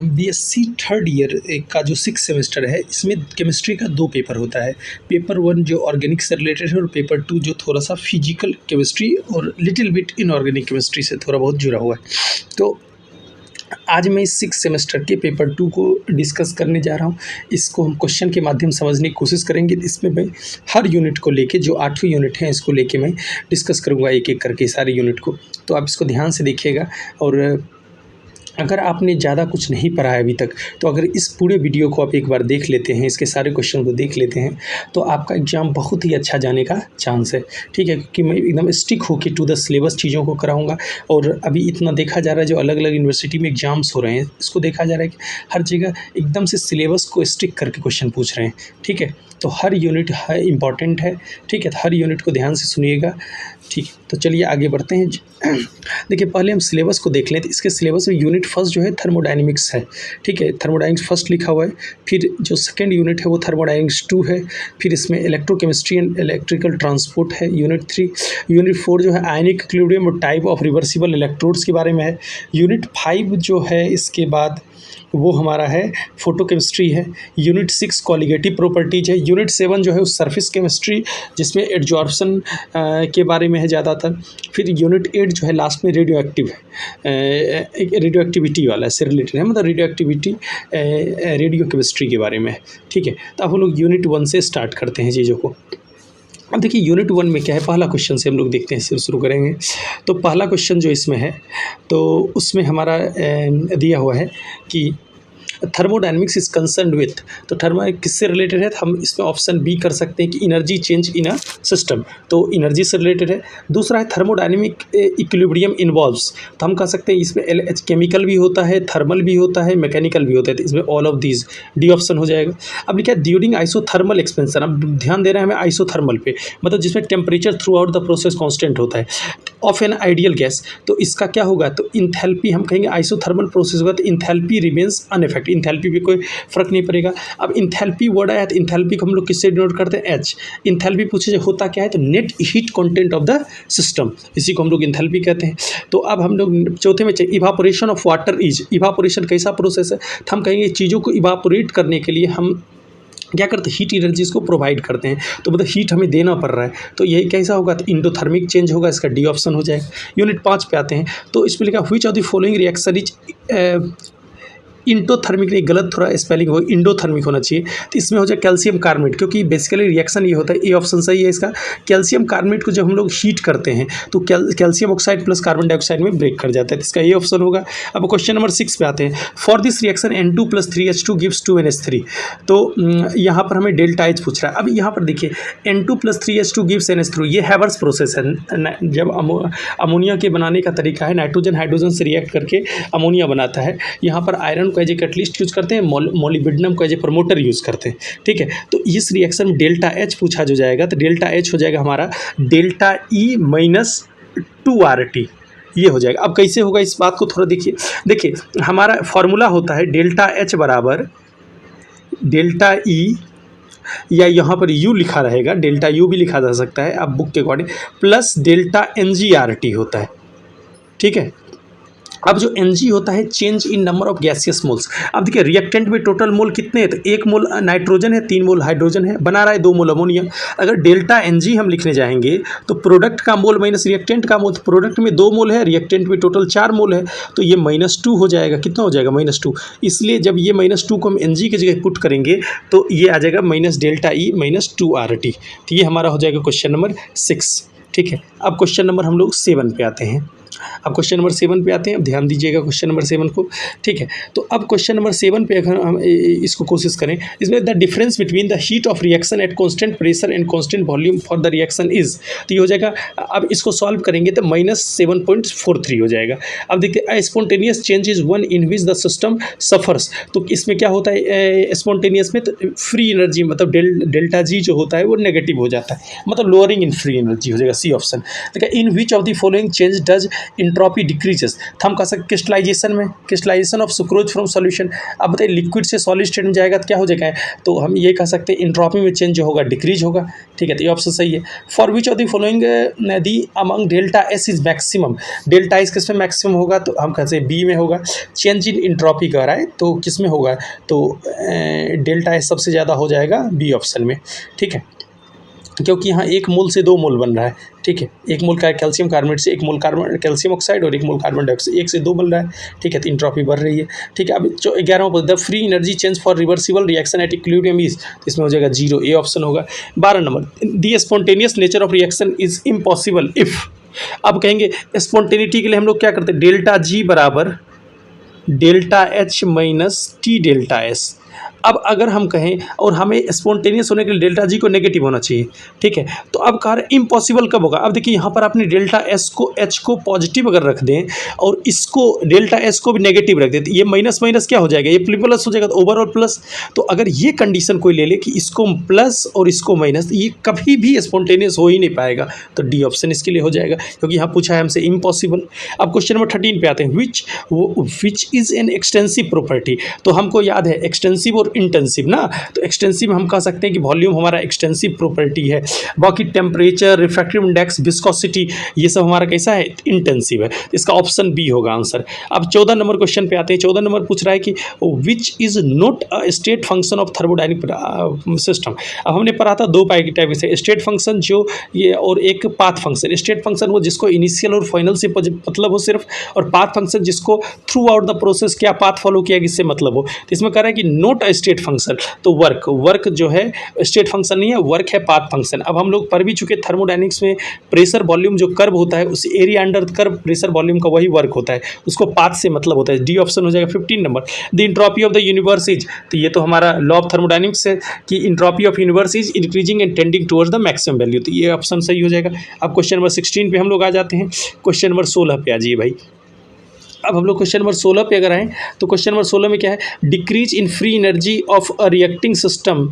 BSc third year का जो 6 semester है, इसमें केमिस्ट्री का 2 पेपर होता है। पेपर 1 जो ऑर्गेनिक से रिलेटेड है और पेपर 2 जो थोड़ा-सा फिजिकल केमिस्ट्री और लिटिल बिट इनऑर्गेनिक केमिस्ट्री से थोड़ा बहुत जुड़ा हुआ है। तो आज मैं इस 6 सेमेस्टर के पेपर 2 को डिस्कस करने जा रहा हूँ। इसको हम क्वेश्चन के माध्यम से समझने की कोशिश करेंगे। इसमें मैं हर यूनिट को लेके, जो 8वीं यूनिट है, इसको लेके मैं डिस्कस करूँगा एक-एक करके सारे यूनिट को। तो आप इसको ध्यान से देखिएगा और अगर आपने ज़्यादा कुछ नहीं पढ़ा है अभी तक, तो अगर इस पूरे वीडियो को आप एक बार देख लेते हैं, इसके सारे क्वेश्चन को देख लेते हैं, तो आपका एग्ज़ाम बहुत ही अच्छा जाने का चांस है। ठीक है, क्योंकि मैं एकदम स्टिक होके टू द सिलेबस चीज़ों को कराऊंगा। और अभी इतना देखा जा रहा है, जो अलग अलग यूनिवर्सिटी में एग्ज़ाम्स हो रहे हैं, इसको देखा जा रहा है कि हर जगह एकदम से सिलेबस को स्टिक करके क्वेश्चन पूछ रहे हैं। ठीक है, तो हर यूनिट है इम्पॉर्टेंट है। ठीक है, तो हर यूनिट को ध्यान से सुनिएगा। ठीक है, तो चलिए आगे बढ़ते हैं। देखिए, पहले हम सिलेबस को देख लें। तो इसके सिलेबस में यूनिट फर्स्ट जो है थर्मोडायनेमिक्स है। ठीक है, थर्मोडायनेमिक्स फर्स्ट लिखा हुआ है। फिर जो सेकंड यूनिट है वो थर्मोडायनेमिक्स 2 है। फिर इसमें इलेक्ट्रोकेमिस्ट्री एंड इलेक्ट्रिकल ट्रांसपोर्ट है यूनिट 3। यूनिट 4 जो है आयनिक इक्विलिब्रियम और टाइप ऑफ रिवर्सिबल इलेक्ट्रोड्स के बारे में है। यूनिट 5 जो है इसके बाद वो हमारा है फोटोकेमिस्ट्री है। यूनिट 6 कॉलिगेटिव प्रॉपर्टीज है। यूनिट 7 जो है वो सरफेस केमिस्ट्री, जिसमें एडजॉर्प्शन के बारे में है ज़्यादातर। फिर यूनिट 8 जो है लास्ट में रेडियो एक्टिव है, रेडियो एक्टिविटी वाला से रिलेटेड है, मतलब रेडियो एक्टिविटी रेडियो केमिस्ट्री के बारे में है। ठीक है, तो अब हम लोग यूनिट 1 से स्टार्ट करते हैं चीज़ों को। अब देखिए यूनिट 1 में क्या है, पहला क्वेश्चन से हम लोग देखते हैं, शुरू करेंगे। तो पहला क्वेश्चन जो इसमें है, तो उसमें हमारा दिया हुआ है कि थर्मोडायनेमिक्स इज कंसर्न्ड विथ, तो थर्मो किससे रिलेटेड है, तो हम इसमें ऑप्शन बी कर सकते हैं कि energy change in a system, तो एनर्जी से रिलेटेड है। दूसरा है थर्मोडायनेमिक इक्विलिब्रियम इन्वॉल्व्स, तो हम कह सकते हैं इसमें केमिकल भी होता है, थर्मल भी होता है, मैकेनिकल भी होता है, तो इसमें all of these, D option हो जाएगा। अब लिखा है ड्यूरिंग आइसोथर्मल एक्सपेंशन, अब ध्यान दे रहे हैं हमें आइसोथर्मल पे, मतलब जिसमें temperature through out the process constant होता है, ऑफ एन आइडियल गैस, तो इसका क्या होगा, तो इंथैल्पी, हम कहेंगे आइसोथर्मल प्रोसेस होगा तो इंथैल्पी रिमेंस अनअफेक्ट, इंथैल्पी पे कोई फर्क नहीं पड़ेगा। अब इंथैल्पी वर्ड आया तो इंथैल्पी को हम लोग किससे डिनोट करते हैं, एच। इंथैल्पी पूछे होता क्या है, तो net heat content of the system, इसी को हम लोग इंथैल्पी कहते हैं। तो अब हम लोग चौथे में evaporation of water is, evaporation कैसा प्रोसेस है, तो हम कहेंगे चीज़ों को इवापोरेट करने के लिए हम क्या करते हैं, हीट एनर्जीज को प्रोवाइड करते हैं, तो मतलब हीट हमें देना पड़ रहा है, तो यही कैसा होगा, तो इंडोथर्मिक चेंज होगा, इसका डी ऑप्शन हो जाएगा। यूनिट 5 पे आते हैं, तो इसमें लिखा which of the following reaction is endothermic, नहीं गलत थोड़ा स्पेलिंग हो, इंडोथर्मिक होना चाहिए। तो इसमें हो जाए कैल्शियम कार्बोनेट, क्योंकि बेसिकली रिएक्शन ये होता है, ए ऑप्शन सही है इसका। कैल्शियम कार्बोनेट को जब हम लोग हीट करते हैं तो calcium oxide plus carbon dioxide में ब्रेक कर जाता है, तो इसका ये ऑप्शन होगा। अब क्वेश्चन नंबर 6 पे आते हैं। For this reaction N2 + 3H2 gives 2NH3, तो यहाँ पर हमें डेल्टा एच पूछ रहा है। अब यहाँ पर देखिए N2 + 3H2 गिव्स NH3, ये हैवर्स प्रोसेस है। जब अमोनिया के बनाने का तरीका है, नाइट्रोजन हाइड्रोजन से रिएक्ट करके अमोनिया बनाता है। यहाँ पर आयरन को एज ए कैटलिस्ट यूज़ करते हैं, मोलिब्डेनम को एज ए प्रमोटर यूज़ करते हैं। ठीक है, तो इस रिएक्शन में डेल्टा एच पूछा जो जाएगा, तो डेल्टा एच हो जाएगा हमारा डेल्टा ई माइनस 2RT, ये हो जाएगा। अब कैसे होगा इस बात को थोड़ा देखिए हमारा फॉर्मूला होता है डेल्टा एच बराबर डेल्टा ई, या यहाँ पर यू लिखा रहेगा, डेल्टा यू भी लिखा जा सकता है अब बुक के अकॉर्डिंग, प्लस डेल्टा NgRT होता है। ठीक है, अब जो Ng होता है change in number of gaseous moles. अब देखिए रिएक्टेंट में टोटल मोल कितने हैं, तो 1 मोल नाइट्रोजन है, 3 मोल हाइड्रोजन है, बना रहा है 2 मोल अमोनिया। अगर डेल्टा Ng हम लिखने जाएंगे तो प्रोडक्ट का मोल माइनस रिएक्टेंट का मोल, तो प्रोडक्ट में 2 मोल है, रिएक्टेंट में टोटल 4 मोल है, तो ये -2 हो जाएगा। कितना हो जाएगा, -2। इसलिए जब ये -2 को हम Ng की जगह पुट करेंगे तो ये आ जाएगा -डेल्टा ई माइनस 2RT। तो ये हमारा हो जाएगा क्वेश्चन नंबर 6। ठीक है, अब क्वेश्चन नंबर हम लोग 7 पे आते हैं। अब क्वेश्चन नंबर 7 पे आते हैं। अब ध्यान दीजिएगा क्वेश्चन नंबर 7 को। ठीक है, तो अब क्वेश्चन नंबर 7 पे अगर हम इसको कोशिश करें, इसमें the difference between the heat of reaction at constant pressure and constant volume for the reaction is, तो ये हो जाएगा। अब इसको सॉल्व करेंगे तो -7.43 हो जाएगा। अब देखिए spontaneous change is one in which the system suffers, तो इसमें क्या होता है स्पॉन्टेनियस में, तो फ्री एनर्जी मतलब डेल्टा जी जो होता है वो नेगेटिव हो जाता है, मतलब लोअरिंग इन फ्री एनर्जी हो जाएगा, सी ऑप्शन। देखिए in which of the following change does entropy decreases. तो हम कह सकते क्रिस्टलाइजेशन में, crystallisation of sucrose from solution. अब बताइए लिक्विड से सॉलिड स्टेट में जाएगा तो क्या हो जाएगा, तो हम ये कह सकते हैं इंट्रोपी में चेंज जो होगा डिक्रीज होगा। ठीक है, तो ये ऑप्शन सही है। For which of the following the among delta S is maximum, delta S किस में मैक्सिमम होगा, तो हम कहते हैं बी में होगा। चेंज इन इंट्रोपी कह रहा है तो किस में होगा, तो डेल्टा एस सबसे ज़्यादा हो जाएगा बी ऑप्शन में। ठीक है, क्योंकि यहाँ 1 मोल से 2 मोल बन रहा है। ठीक है, 1 मोल का कैल्शियम कार्बोनेट से 1 मोल कार्बन कैल्शियम ऑक्साइड और 1 मोल कार्बन डाइऑक्साइड, 1 से 2 बन रहा है। ठीक है, तो इंट्रोपी बढ़ रही है। ठीक है, अब 11वां the free energy change for reversible reaction at equilibrium is, तो इसमें हो जाएगा 0, ए ऑप्शन होगा। 12 number the spontaneous nature of reaction is impossible if. अब कहेंगे स्पॉन्टेनिटी के लिए हम लोग क्या करते हैं, डेल्टा जी बराबर delta H minus T delta S. अब अगर हम कहें और हमें स्पॉन्टेनियस होने के लिए डेल्टा जी को नेगेटिव होना चाहिए। ठीक है, तो अब कह रहे इम्पॉसिबल कब होगा, अब देखिए यहाँ पर आपने डेल्टा एस को एच को पॉजिटिव अगर रख दें और इसको डेल्टा एस को भी नेगेटिव रख दें, तो ये माइनस माइनस क्या हो जाएगा, ये प्लस हो जाएगा, तो ओवरऑल प्लस। तो अगर ये कंडीशन कोई ले ले कि इसको प्लस और इसको माइनस, ये कभी भी स्पॉन्टेनियस हो ही नहीं पाएगा, तो डी ऑप्शन इसके लिए हो जाएगा, क्योंकि यहाँ पूछा है हमसे इम्पॉसिबल। अब क्वेश्चन नंबर 13 पे आते हैं, which is an extensive property. तो हमको याद है एक्सटेंसिव और इंटेंसिव ना, तो एक्सटेंसिव हम कह सकते हैं कि वॉल्यूम हमारा एक्सटेंसिव प्रॉपर्टी है, बाकी टेम्परेचर, रिफ्रैक्टिव इंडेक्स, विस्कोसिटी, ये सब हमारा कैसा है, इंटेंसिव है। इसका ऑप्शन बी होगा आंसर। अब 14 नंबर क्वेश्चन पे आते हैं। 14 नंबर पूछ रहा है कि विच is not a state function of thermodynamic system. अब हमने पढ़ा था 2 टाइप से, स्टेट फंक्शन जो ये और एक पाथ फंक्शन। स्टेट फंक्शन वो जिसको इनिशियल और फाइनल से मतलब हो सिर्फ, और पाथ फंक्शन जिसको थ्रू आउट द प्रोसेस क्या पाथ फॉलो किया इससे मतलब हो। तो इसमें कह रहा है कि नोट अ स्टेट फंक्शन, तो वर्क जो है स्टेट फंक्शन नहीं है, वर्क है पाथ फंक्शन। अब हम लोग पढ़ भी चुके थर्मोडायनेमिक्स में, प्रेशर वॉल्यूम जो कर्व होता है उस area under curve pressure volume का वही वर्क होता है, उसको पाथ से मतलब होता है। डी ऑप्शन हो जाएगा। 15 number the entropy of the universe is, तो ये तो हमारा लॉ ऑफ थर्मोडायनेमिक्स है कि entropy of universe is increasing and tending towards the maximum value, तो ये ऑप्शन सही हो जाएगा। अब क्वेश्चन नंबर 16 पे हम लोग आ जाते हैं। क्वेश्चन नंबर 16 पे आ जाइए भाई। अब हम लोग क्वेश्चन नंबर 16 पे अगर आएँ तो क्वेश्चन नंबर 16 में क्या है, decrease in free energy of a reacting system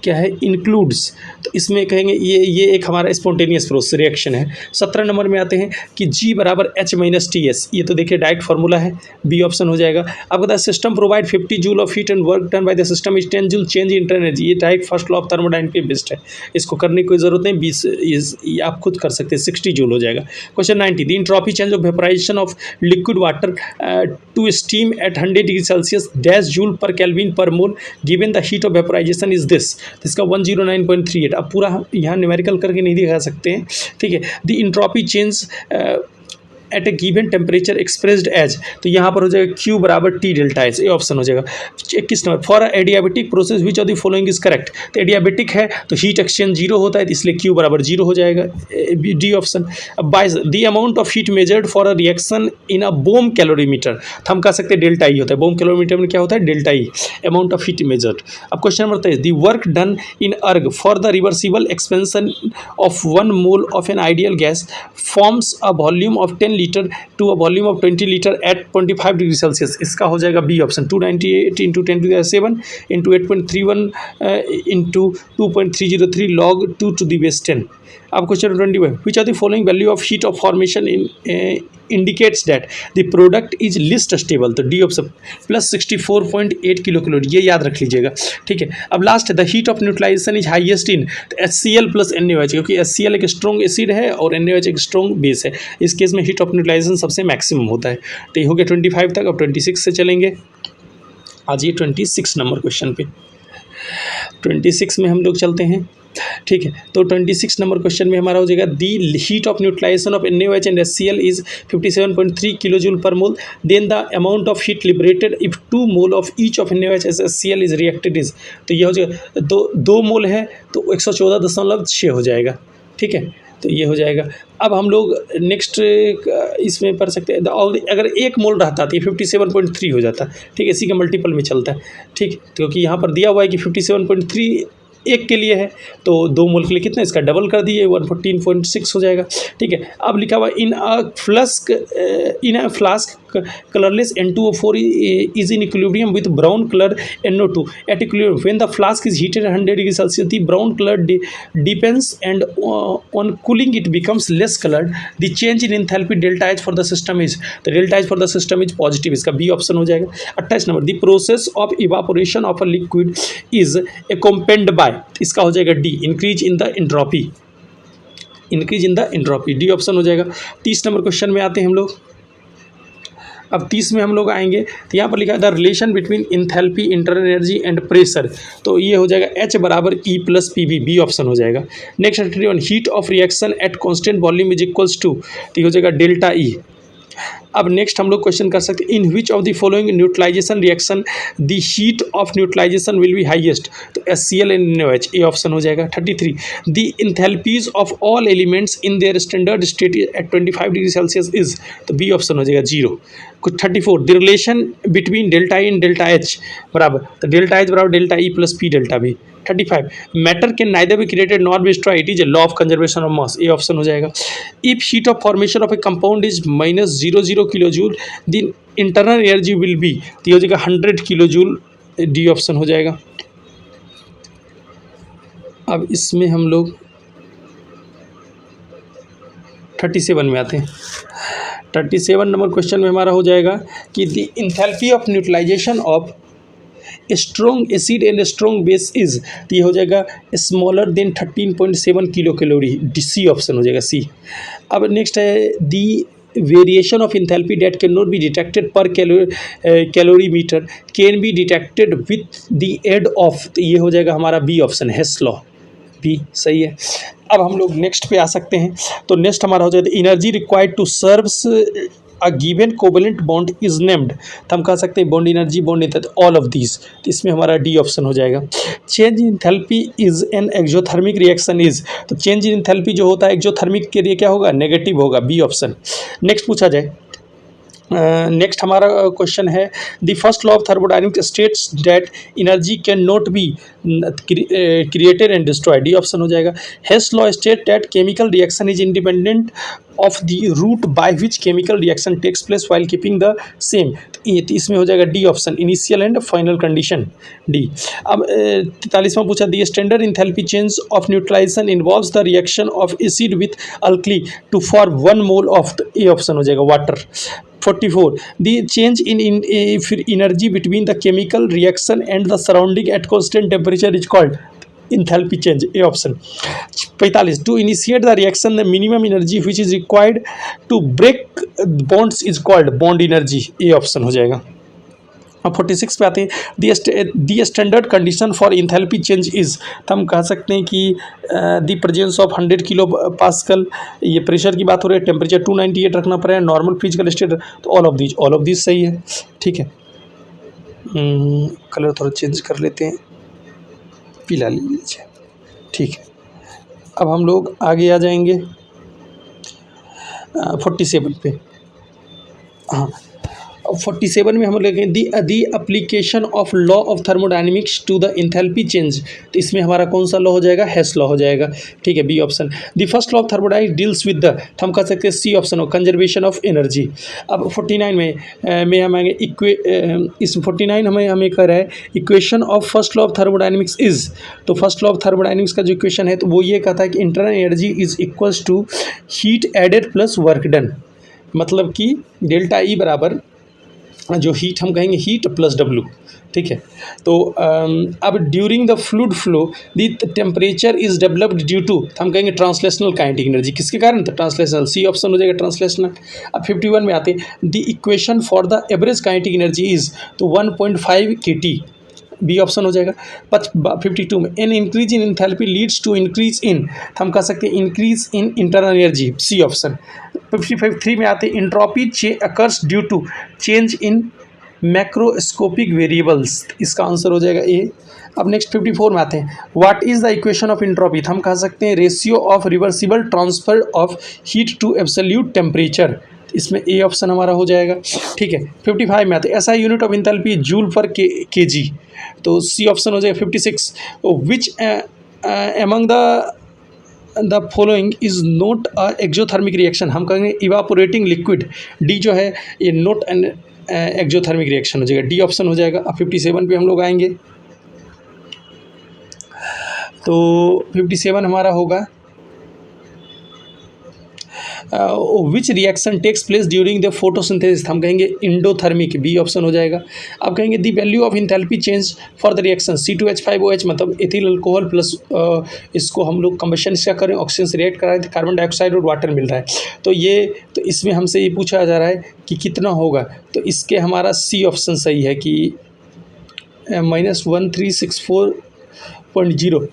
क्या है, इंक्लूड्स। तो इसमें कहेंगे ये एक हमारा स्पॉन्टेनियस प्रोसेस रिएक्शन है। 17 नंबर में आते हैं कि G बराबर H माइनस टी एस, ये तो देखिए डायरेक्ट फार्मूला है, बी ऑप्शन हो जाएगा। अब कहता है system provide 50 joule of heat and work done by the system is 10 joule change in energy, ये direct first law of thermodynamics पे बेस्ड है, इसको करने की कोई जरूरत नहीं, 20 ये आप खुद कर सकते हैं, 60 जूल हो जाएगा। Question 90 the entropy change of vaporisation of liquid water to steam at 100 degree Celsius dash joule per kelvin per mole given the heat of vaporisation is this, इसका 109.38। अब पूरा यहाँ न्यूमेरिकल करके नहीं दिखा सकते हैं। ठीक है, the entropy change at a given temperature expressed as, तो यहाँ पर हो जाएगा Q बराबर T डेल्टा एस, ये ऑप्शन हो जाएगा। 21 number for adiabatic process which of the following is correct, तो एडियाबेटिक है तो हीट एक्सचेंज 0 होता है, इसलिए Q बराबर 0 हो जाएगा, D option. 22 the amount of heat measured for a reaction in a bomb calorimeter, तो हम कह सकते हैं डेल्टा ई होता है, बोम कैलोरीमीटर में क्या होता है, delta E, amount of heat measured. अब question number 23 the work done in erg for the reversible expansion of 1 mole of an ideal gas forms a volume of 10 litre to a volume of 20 litre at 25 degree Celsius, इसका हो जाएगा B option. 298 into 10⁻7 into 8.31 into 2.303 log 2 to the base 10। अब question 21 which are the following value of heat of formation in indicates that the product is least stable, तो D option plus 64.8 kilo calorie, ये याद रख लीजिएगा। ठीक है, अब last the heat of neutralisation is highest in HCl plus NaOH, क्योंकि HCl एक स्ट्रॉन्ग एसिड है और NaOH एक स्ट्रॉन्ग बेस है, इस केस में हीट ऑफ न्यूट्रलाइजेशन सबसे मैक्सिमम होता है। तो ये हो गया 25 तक। अब 26 से चलेंगे, आज ये 26 नंबर क्वेश्चन पे, 26 में हम लोग चलते हैं। ठीक है, तो 26 नंबर क्वेश्चन में हमारा हो जाएगा the heat of neutralisation of NaOH and HCl is 57.3 kilo joule per mole, then the amount of heat liberated if 2 mole of each of NaOH and HCl is reacted is, तो ये हो जाएगा 2 मोल है तो 114.6 हो जाएगा। ठीक है, तो ये हो जाएगा। अब हम लोग नेक्स्ट इसमें पढ़ सकते हैं, अगर 1 मोल रहता तो ये 57.3 हो जाता। ठीक है, इसी के मल्टीपल में चलता है। ठीक, क्योंकि यहाँ पर दिया हुआ है कि 57.3 1 के लिए है, तो 2 मोल के लिए कितना, इसका डबल कर दिए 114.6 हो जाएगा। ठीक है, अब लिखा हुआ इन अ flask colorless N2O4 is in equilibrium with brown color NO2 at equilibrium. When the flask is heated at 100 degrees Celsius, the brown color deepens, and on cooling it becomes less colored. The change in enthalpy delta H for the system is, the delta H for the system is positive. इसका B option हो जाएगा. 28 number, the process of evaporation of a liquid is accompanied by, इसका हो जाएगा D, increase in the entropy. Increase in the entropy, D option हो जाएगा. 30 number question में आते हैं हम लोग. अब 30 में हम लोग आएंगे तो यहाँ पर लिखा है the relation between enthalpy, internal energy and pressure. तो ये हो जाएगा H बराबर E plus PV, B option हो जाएगा. Next 31, heat of reaction at constant volume is equals to, तो ये हो जाएगा डेल्टा E. अब नेक्स्ट हम लोग क्वेश्चन कर सकते हैं, in which of the following neutralisation reaction the heat of neutralisation will be highest, तो HCl and NaOH, A option हो जाएगा. 33, the enthalpies of all elements in their standard state at 25 degree Celsius is, तो B option हो जाएगा 0. कुछ 34, the relation between delta E and delta H बराबर, तो delta H बराबर delta E plus P delta V. 35, matter can neither be created nor be destroyed, it is a law of conservation of mass, A option हो जाएगा. If heat of formation of A compound is -00 kilo joule, the internal energy will be, तो हो जाएगा 100 kilo joule, D option हो जाएगा. अब इसमें हम लोग 37 में आते हैं. 37 नंबर क्वेश्चन में हमारा हो जाएगा कि the enthalpy of neutralisation of strong acid and strong base is, तो ये हो जाएगा smaller than 13.7 kilo calorie, D C option हो जाएगा सी. अब नेक्स्ट है the variation of enthalpy that can not be detected पर calorimeter can be detected with the aid of, तो ये हो जाएगा हमारा B option, Hess law, B सही है. अब हम लोग नेक्स्ट पे आ सकते हैं. तो नेक्स्ट हमारा हो जाएगा energy required to serves a given covalent bond is named, तो हम कह सकते हैं bond energy, bond energy, all of these, तो इसमें हमारा डी ऑप्शन हो जाएगा. Change in enthalpy is an exothermic reaction is, तो चेंज इन एंथैल्पी जो होता है एक्सोथर्मिक के लिए क्या होगा, नेगेटिव होगा, बी ऑप्शन. नेक्स्ट पूछा जाए, नेक्स्ट हमारा क्वेश्चन है the first law of thermodynamics states that energy can not be created and destroyed, D option हो जाएगा. Hess law state that chemical reaction is independent of the route by which chemical reaction takes place while keeping the same, तो इसमें हो जाएगा D option, initial and final condition, D. अब 43वां पूछा the standard enthalpy change of neutralisation involves the reaction of acid with alkali to form 1 mole of, A option हो जाएगा water. 44, the change in energy between the chemical reaction and the surrounding at constant temperature is called enthalpy change, a option. 45, to initiate the reaction the minimum energy which is required to break bonds is called bond energy, a option हो जाएगा. अब 46 पे आते हैं the standard condition for enthalpy change is, तो हम कह सकते हैं कि the presence of 100 kilo pascal, ये प्रेशर की बात हो रही है, टेम्परेचर 298 रखना पड़ेगा, नॉर्मल फिजिकल स्टेट, तो ऑल ऑफ दीज सही है. ठीक है, कलर थोड़ा चेंज कर लेते हैं, पीला ले लीजिए. ठीक है, अब हम लोग आगे आ जाएंगे 47 पे. हाँ, 47 में हम लिखेंगे the application of law of thermodynamics to the enthalpy change, तो इसमें हमारा कौन सा लॉ हो जाएगा, हेस लॉ हो जाएगा. ठीक है, B option. The first law of thermodynamics deals with the, तो हम कह सकते हैं सी ऑप्शन हो, कंजर्वेशन ऑफ एनर्जी. अब 49 में हम आएंगे इस 49 हमें कह रहा है equation of first law of thermodynamics is, तो फर्स्ट लॉ ऑफ थर्मोडायनेमिक्स का जो इक्वेशन है तो वो ये कहता है कि internal energy is equals to heat added plus work done, मतलब कि डेल्टा ई बराबर जो हीट हम कहेंगे हीट प्लस डब्ल्यू. ठीक है, तो अब during the fluid flow the temperature is developed due to, हम कहेंगे ट्रांसलेशनल काइनेटिक एनर्जी, किसके कारण, तो ट्रांसलेशनल, सी ऑप्शन हो जाएगा ट्रांसलेशनल. अब 51 में आते हैं the equation for the average kinetic energy is, तो 1.5 kT, बी ऑप्शन हो जाएगा. 52 में an increase in enthalpy leads to increase in, हम कह सकते हैं increase in internal energy, C option. 53 में आते हैं entropy occurs due to change in macroscopic variables, इसका आंसर हो जाएगा ए. अब नेक्स्ट 54 में आते हैं what is the equation of entropy, हम कह सकते हैं ratio of reversible transfer of heat to absolute temperature, इसमें ए ऑप्शन हमारा हो जाएगा. ठीक है, 55 में आते हैं ऐसा यूनिट ऑफ इंथैल्पी जूल पर kg, तो सी ऑप्शन हो जाएगा. 56, which among the the following is note a exothermic reaction, हम कहेंगे इवापोरेटिंग लिक्विड, डी जो है ये नोट एन एक्जोथर्मिक रिएक्शन हो जाएगा, डी ऑप्शन हो जाएगा। अब 57 पे हम लोग आएंगे, तो 57 हमारा होगा which reaction takes place during the photosynthesis, हम कहेंगे इंडोथर्मिक, बी ऑप्शन हो जाएगा। अब कहेंगे the value of enthalpy change for the reaction C2H5OH, मतलब एथिल अल्कोहल प्लस इसको हम लोग कंबशन इसका करें, ऑक्सीजन से रिएक्ट कराएं तो कार्बन डाइऑक्साइड और वाटर मिल रहा है। तो इसमें हमसे ये पूछा जा रहा है कि कितना होगा, तो इसके हमारा सी ऑप्शन सही है कि -1364.0।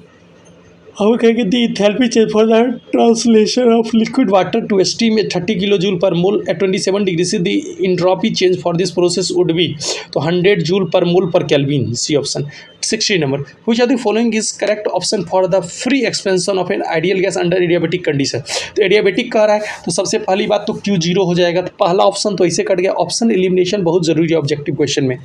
हम कहेंगे the enthalpy change for the translation of liquid water to steam 30 kilo joule per mole at 27 degree से the entropy change for this process would be, तो 100 joule per mole per kelvin, C option. 60 number, which are the following is correct option for the free expansion of an ideal gas under adiabatic condition. तो adiabatic कह रहा है तो सबसे पहली बात तो Q0 हो जाएगा, तो पहला ऑप्शन तो ऐसे कट गया। ऑप्शन एलिमिनेशन बहुत जरूरी है ऑब्जेक्टिव क्वेश्चन में,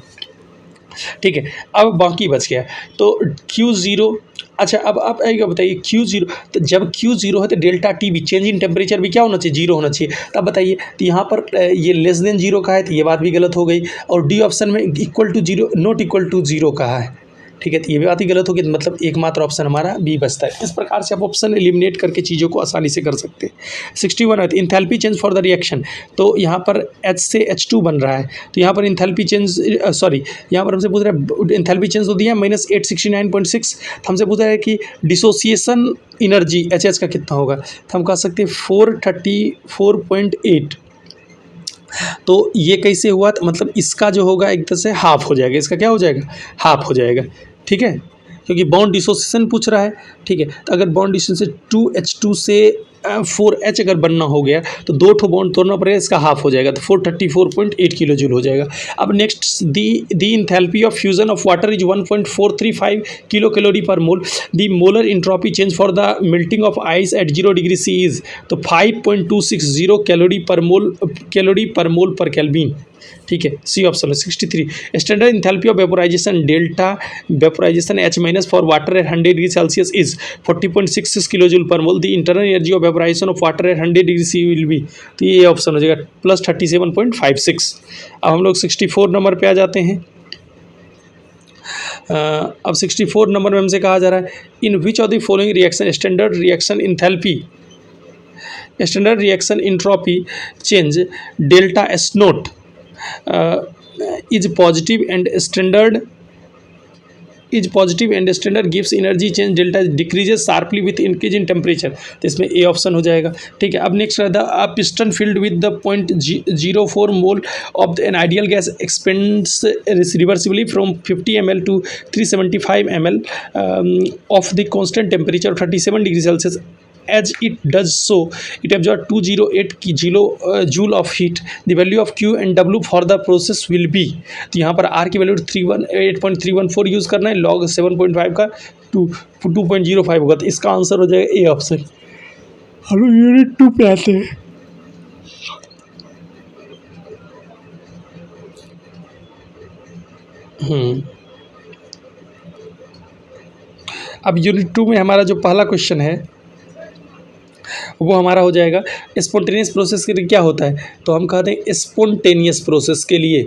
ठीक है। अब बाकी बच गया तो Q0। अच्छा, अब आप आइएगा बताइए Q0, तो जब Q0 है तो डेल्टा टी भी, चेंज इन टेम्परेचर भी क्या होना चाहिए, 0 होना चाहिए। तब बताइए, तो यहाँ पर ये लेस देन 0 का है, तो ये बात भी गलत हो गई। और डी ऑप्शन में equal to 0 not equal to 0 कहा है, ठीक है, तो ये भी बात ही गलत होगी। मतलब एकमात्र ऑप्शन हमारा बी बचता है। इस प्रकार से आप ऑप्शन एलिमिनेट करके चीज़ों को आसानी से कर सकते हैं। 61 है enthalpy change for the reaction, तो यहाँ पर H से H2 बन रहा है, तो यहाँ पर इंथैल्पी चेंज यहाँ पर हमसे पूछ रहा है इंथैल्पी चेंज तो दिया -869.6, हमसे पूछ रहा है कि डिसोसिएशन एनर्जी HH का कितना होगा, तो हम कह सकते हैं 434.8। तो ये कैसे हुआ, तो मतलब इसका जो होगा एक तरह से हाफ हो जाएगा, इसका क्या हो जाएगा, हाफ हो जाएगा, ठीक है, क्योंकि बॉन्ड डिसोसिएशन पूछ रहा है, ठीक है। तो अगर बॉन्ड डिसोसिएशन 2H2 से 4H अगर बनना हो गया तो 2 ठो बॉन्ड तोड़ना पड़ेगा, इसका हाफ हो जाएगा, तो 434.8 किलो जूल हो जाएगा। अब next the enthalpy of fusion of water is 1.435 kilo calorie per mole, the molar entropy change for the melting of ice at 0 degree C is, तो 5.260 calorie per mole per kelvin, ठीक है, सी option है। 63 standard enthalpy of vaporisation delta vaporisation H minus for water at 100 degree Celsius is 40.66 kilo joule per mole, the internal energy of vaporisation of water at 100 degree C will be, तो ये option हो जाएगा +37.56। अब हम लोग 64 number पे आ जाते हैं। अब 64 नंबर में हमसे कहा जा रहा है in which of the following reaction standard reaction entropy change delta S naught is positive and standard gives energy change delta decreases sharply with increase in temperature, तो इसमें ए ऑप्शन हो जाएगा, ठीक है। अब नेक्स्ट रहता है piston filled with the 0.04 mole of an ideal gas expends reversibly from 50 ml to 375 ml of the constant temperature 37 degree Celsius. As it does so, it absorbs 208 joule of heat. The value of Q and W for the process will be, तो यहाँ पर R की value 8.314 use करना है, log 7.5 का 2.05 होगा, तो इसका आंसर हो जाएगा ए ऑप्शन। हम लोग यूनिट 2 पे आते हैं। अब यूनिट 2 में हमारा जो पहला क्वेश्चन है वो हमारा हो जाएगा स्पॉन्टेनियस प्रोसेस के लिए क्या होता है, तो हम कहते हैं स्पॉन्टेनियस प्रोसेस के लिए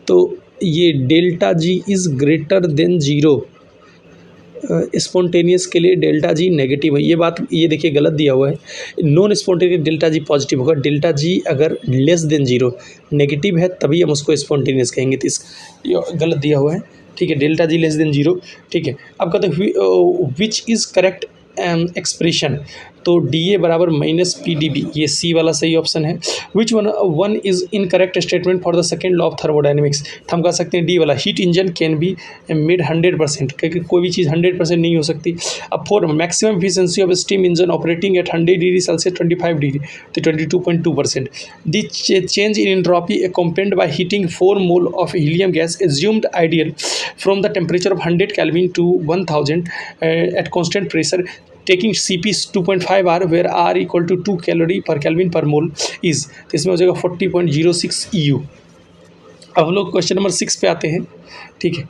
तो ये delta G is greater than 0, spontaneous के लिए डेल्टा G नेगेटिव है, ये बात ये देखिए गलत दिया हुआ है। Non spontaneous delta G positive होगा, डेल्टा G अगर लेस देन 0 नेगेटिव है तभी हम उसको स्पॉन्टेनियस कहेंगे, तो इस गलत दिया हुआ है, ठीक है, डेल्टा G लेस देन 0, ठीक है। अब कहते हैं विच इज़ करेक्ट एक्सप्रेशन, तो DA बराबर -PdB, ये सी वाला सही ऑप्शन है। Which one is incorrect statement for the second law of thermodynamics, हम कह सकते हैं डी वाला, heat engine can be made 100%, क्योंकि कोई भी चीज़ 100% नहीं हो सकती। अब 4 maximum efficiency of steam engine operating eight 100 degree Celsius 25 degree, तो 22.2%। The change in entropy accompanied by heating 4 mole of helium gas assumed ideal from the temperature of 100 Kelvin to 1000 at constant pressure taking CP 2.5 R where R equal to 2 calorie per Kelvin per mole is, तो इसमें हो जाएगा 40.06 EU। अब हम लोग question number 6 पे आते हैं, ठीक है।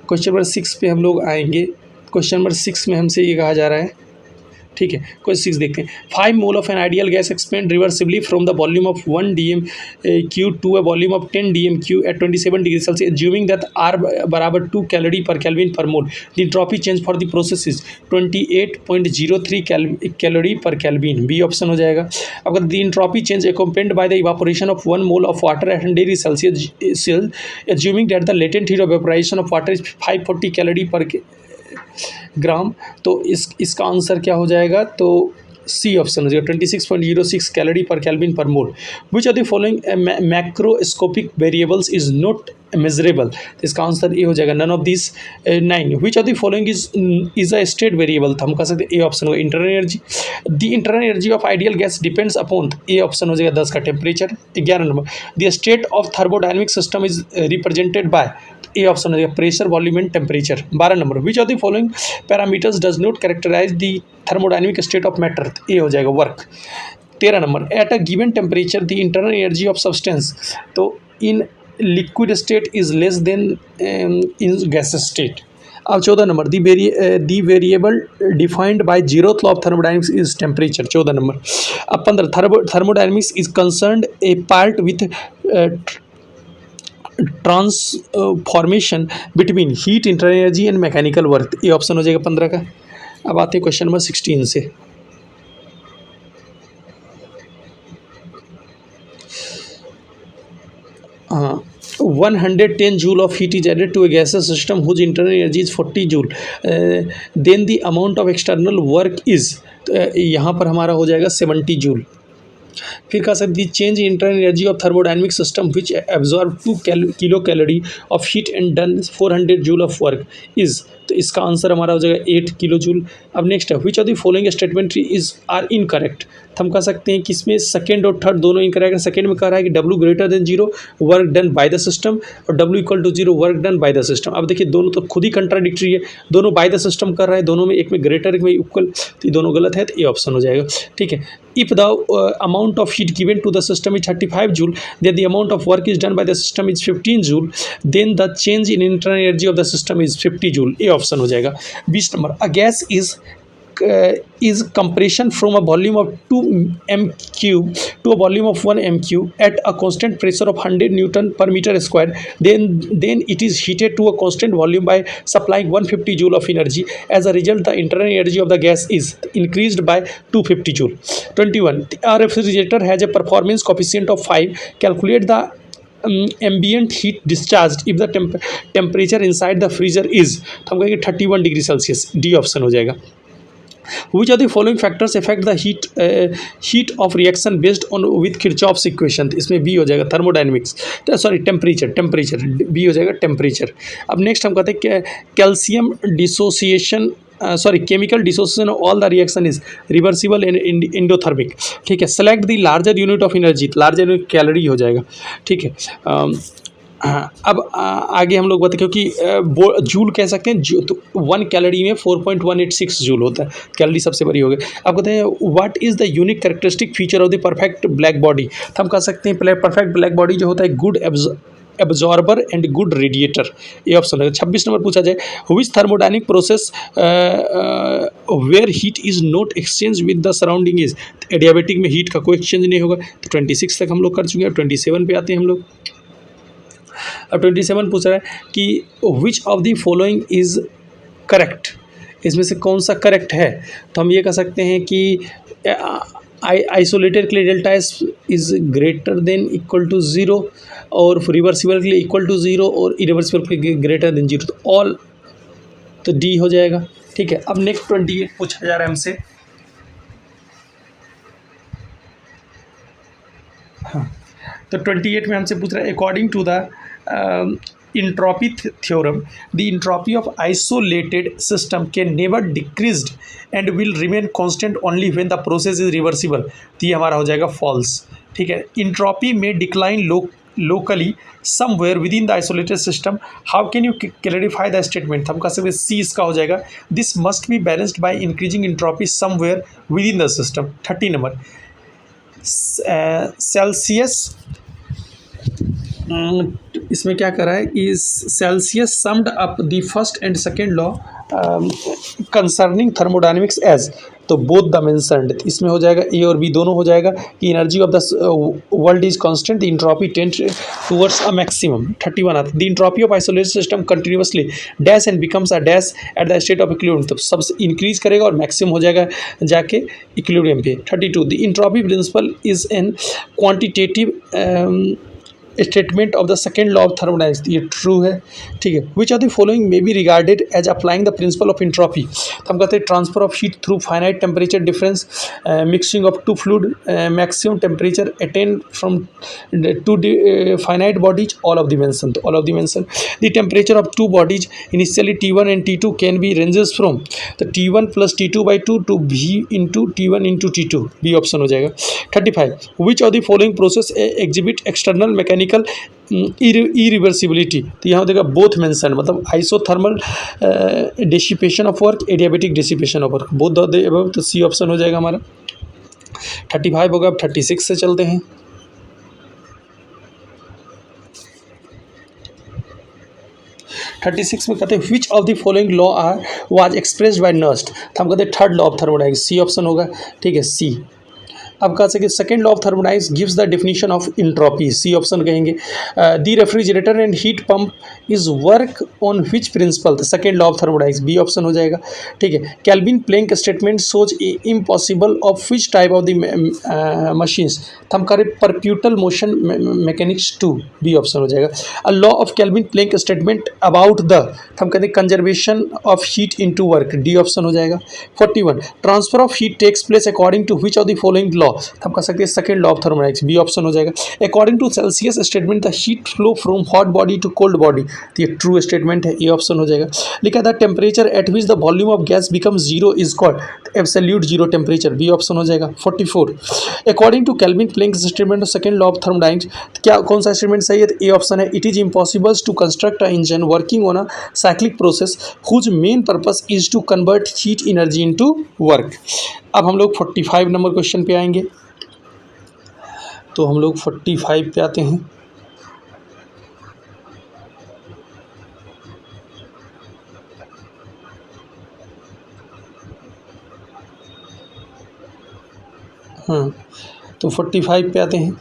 क्वेश्चन नंबर 6 पे हम लोग आएंगे। क्वेश्चन नंबर 6 में हमसे ये कहा जा रहा है ठीक है। क्वेश्चन 6 देखते हैं। 5 mole of an ideal gas expand reversibly from the volume of 1 dm³ to a volume of 10 dm³ at 27 degree Celsius assuming that R बराबर 2 calorie per kelvin per mole. The entropy change for the process is 28.03 calorie per kelvin. B option हो जाएगा। अगर the entropy change accompanied by the evaporation of 1 mole of water at 100 degree Celsius, assuming that the latent heat of evaporation of water is 540 calorie पर ग्राम, तो इसका answer क्या हो जाएगा? तो सी ऑप्शन हो जाएगा 26.06 calorie per kelvin per mole. Which are the following macroscopic variables is not measurable, इसका आंसर ए हो जाएगा none of this 9। Which are the following is a state variable, तो हम कह सकते हैं ए ऑप्शन होगा internal energy. The internal energy of ideal gas depends upon, A option हो जाएगा 10 का temperature. 11 number, the state of thermodynamic system is represented by, A option हो जाएगा pressure, volume and temperature. 12 number, which of the following parameters does not characterise the thermodynamic state of matter, A हो जाएगा work. 13 number, at a given temperature the internal energy of substance, तो in liquid state is less than in gas state. अब 14 number, the variable defined by zeroth law of thermodynamics is temperature. 14 number. अब 15, thermodynamics is concerned a part with transformation between heat, internal energy and mechanical work, ये option हो जाएगा 15 का। अब आते हैं question number 16 से। हाँ, 110 joule of heat is added to a gases system whose internal energy is 40 joule, then the amount of external work is, यहाँ पर हमारा हो जाएगा 70 जूल। फिर कह सकते हैं change internal energy of thermodynamic system which absorb 2 kilo calorie of heat and done 400 joule of work is, तो इसका आंसर हमारा हो जाएगा 8 किलो जूल। अब नेक्स्ट है, which of the following statement is are incorrect, तो हम कह सकते हैं कि इसमें सेकेंड और थर्ड दोनों इनकरेक्ट है। सेकेंड में कह रहा है कि W greater than 0 work done by the system और W equal to 0 work done by the system. अब देखिए दोनों तो खुद ही कंट्राडिक्टरी है, दोनों बाय द सिस्टम कर रहा है, दोनों में एक में ग्रेटर एक में इक्वल, तो ये दोनों गलत है, तो ये ऑप्शन हो जाएगा। ठीक है, if the amount of heat given to the system is 35 joule, then the amount of work is done by the system is 15 joule, then the change in internal energy of the system is 50 joule, ये option हो जाएगा। 20 number, a gas is compression from a volume of 2 m³ to a volume of 1 m³ at a constant pressure of 100 Newton per meter square, then it is heated to a constant volume by supplying 150 joule of energy. As a result, the internal energy of the gas is increased by 250 joule. 21, a refrigerator has a performance coefficient of 5. Calculate the ambient heat discharged if the temperature inside the freezer is, तो हम कहेंगे 31 degree Celsius, D option हो जाएगा। Which of the following factors affect the heat of reaction based on with Kirchhoff's equation, इसमें B हो जाएगा thermodynamics, sorry temperature B हो जाएगा टेम्परेचर। अब नेक्स्ट हम कहते हैं calcium dissociation, sorry chemical dissociation of all the reaction is reversible and endothermic. ठीक है, select the larger unit of energy, larger unit calorie हो जाएगा। ठीक है, हाँ, अब आगे हम लोग बताते, क्योंकि जूल कह सकते हैं, तो 1 कैलोरी में 4.186 जूल होता है, कैलोरी सबसे बड़ी हो गई। अब कहते हैं what is the unique characteristic feature of the perfect black body, तो हम कह सकते हैं परफेक्ट ब्लैक बॉडी जो होता है good absorber and good radiator, ये ऑप्शन है। 26 नंबर पूछा जाए, which thermodynamic process where heat is not exchange with the surrounding is, adiabatic में हीट का कोई एक्सचेंज नहीं होगा। तो 26 तक हम लोग कर चुके हैं, 27 पे आते हैं हम लोग। अब 27 पूछ रहा है कि which of the following is correct, इसमें से कौन सा करेक्ट है, तो हम ये कह सकते हैं कि आइसोलेटेड के लिए delta S is greater than equal to 0 और रिवर्सिबल के लिए इक्वल टू 0 और इरिवर्सिबल के लिए ग्रेटर देन 0, तो ऑल, तो डी हो जाएगा। ठीक है, अब नेक्स्ट 28 पूछा जा रहा है हमसे। हाँ, तो 28 में हमसे पूछ रहा है according to the entropy theorem, the entropy of isolated system can never decreased and will remain constant only when the process is reversible, तो ये हमारा हो जाएगा false। ठीक है, entropy may decline locally somewhere within the isolated system, how can you clarify the statement, हम कह सकते हैं सी इसका हो जाएगा, this must be balanced by increasing entropy somewhere within the system। 30 number, Celsius, इसमें क्या करा है, is Celsius summed up the first and second law concerning thermodynamics as, तो बोथ द मेंशन्ड, इसमें हो जाएगा ए और बी दोनों हो जाएगा कि energy of the world is constant, the entropy tend towards a maximum. 31 आता है the entropy of isolated system continuously dash and becomes a dash at the state of equilibrium, तो सब इंक्रीज करेगा और मैक्सिमम हो जाएगा जाके इक्विलिब्रियम पे। 32 the entropy principle is an quantitative statement of the second law of thermodynamics, ये true है। ठीक है, which of the following may be regarded as applying the principle of entropy, तो हम कहते हैं transfer of heat through finite temperature difference, mixing of two fluid, maximum temperature attain from two finite bodies, all of the mention, तो all of the mention. The temperature of two bodies initially T1 and T2 can be ranges from, तो T1 plus T2/2 to V into T1 into T2, B option हो जाएगा। 35 which of the following process exhibit external mechanical irreversibility, तो यहाँ देखा both mention, मतलब isothermal dissipation of work, adiabatic dissipation of work, both the above, तो C option हो जाएगा हमारा। 35 होगा। अब 36 से चलते हैं। 36 में कहते हैं which of the following law are was expressed by Nernst, तो हम कहते हैं third law of thermodynamics, C option होगा। ठीक है, सी। अब कह सके second law of thermodynamics gives the definition of entropy, C option कहेंगे। The refrigerator and heat pump is work on which principle, तो second law of thermodynamics, B option हो जाएगा। ठीक है, Kelvin Planck statement shows impossible of which type of the machines, तो हम करें perpetual motion mechanics 2, B option हो जाएगा। A law of Kelvin Planck statement about the, तो हम कहते हैं conservation of heat into work, D option हो जाएगा। 41 transfer of heat takes place according to which of the following law, हम कह सकते हैं second law of thermodynamics, B option हो जाएगा। According to Celsius statement the heat flow from hot body to cold body, तो ये true statement है, ए option हो जाएगा। लिखा the temperature at which the volume of gas become zero is called absolute zero temperature, B option हो जाएगा। 44 according to Kelvin Planck statement of second law of thermodynamics, क्या कौन सा स्टेटमेंट सही है, तो ए ऑप्शन है। It is impossible to construct a engine working on a cyclic process whose main purpose is to convert heat energy into work. अब हम लोग 45 नंबर क्वेश्चन पे आएंगे, तो हम लोग 45 पे आते हैं। हाँ, तो 45 पे आते हैं।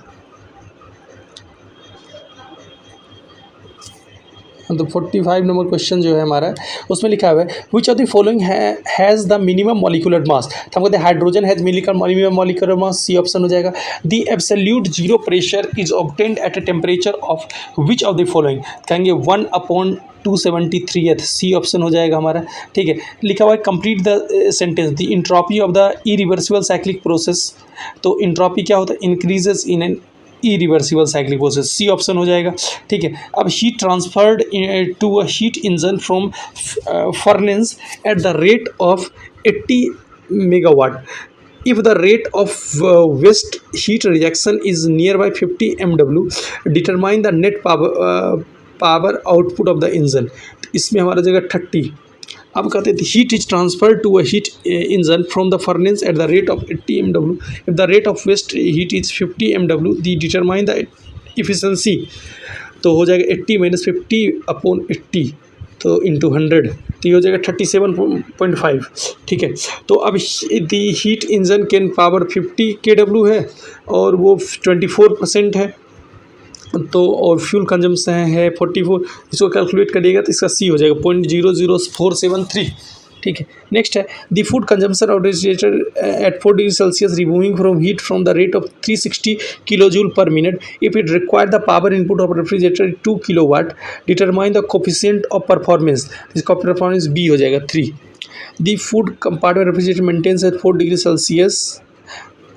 तो 45 नंबर क्वेश्चन जो है हमारा, उसमें लिखा हुआ है which of the following has the minimum molecular mass, तो हम कहते हैं hydrogen has minimum molecular mass, C option हो जाएगा। The absolute zero pressure is obtained at a temperature of which of the following, कहेंगे 1/273, सी ऑप्शन हो जाएगा हमारा। ठीक है, लिखा हुआ है complete the sentence the entropy of the irreversible cyclic process, तो इंट्रोपी क्या होता है, increases in an irreversible cyclic process, C option हो जाएगा। ठीक है, अब heat transferred to a heat engine from furnace at the rate of 80 megawatt, if the rate of waste heat rejection is nearby 50 MW, determine the net power output of the engine, इसमें हमारा जगह 30। अब कहते हैं heat is transfer to a heat engine from the furnace at the rate of 80 MW, if the rate of waste heat is 50 MW, the determine the efficiency, तो हो जाएगा 80 - 50/80, तो इंटू 100, तो ये हो जाएगा 37.5। ठीक है, तो अब the heat engine can power 50 kW है और वो 24% है, तो और फ्यूल कंजम्पशन है 44, इसको कैलकुलेट करिएगा तो इसका सी हो जाएगा 0.00473। ठीक है, नेक्स्ट है the food consumption of refrigerator at 4 degree Celsius removing from heat from the rate of 360 kilojoule per minute, if it require the power input of refrigerator 2 kilowatt, determine the coefficient of performance, इसका performance B हो जाएगा 3। The food compartment refrigerator maintains at 4 degree Celsius,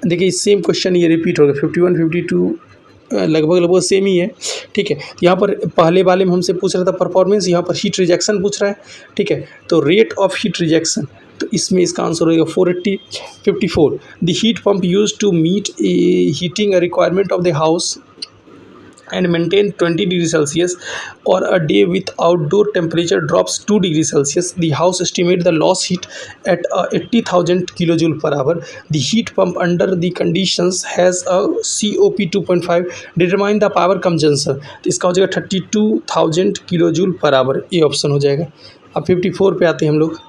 देखिए same question ये repeat होगा, 51 52 लगभग same ही है। ठीक है, यहाँ पर पहले वाले में हमसे पूछ रहा था परफॉर्मेंस, यहाँ पर हीट रिजेक्शन पूछ रहा है। ठीक है, तो रेट ऑफ हीट रिजेक्शन, तो इसमें इसका आंसर होगा 480। 54 the heat pump use to meet heating requirement of the house and maintain 20 degree Celsius or a day with outdoor temperature drops 2 degree Celsius, the house estimate the loss heat at 80,000 kilojoule per hour. The heat pump under the conditions has a COP 2.5, determine the power consumption, तो इसका हो जाएगा 32,000 kilojoule per hour, ये option हो जाएगा। अब 54 पे आते हैं हम लोग।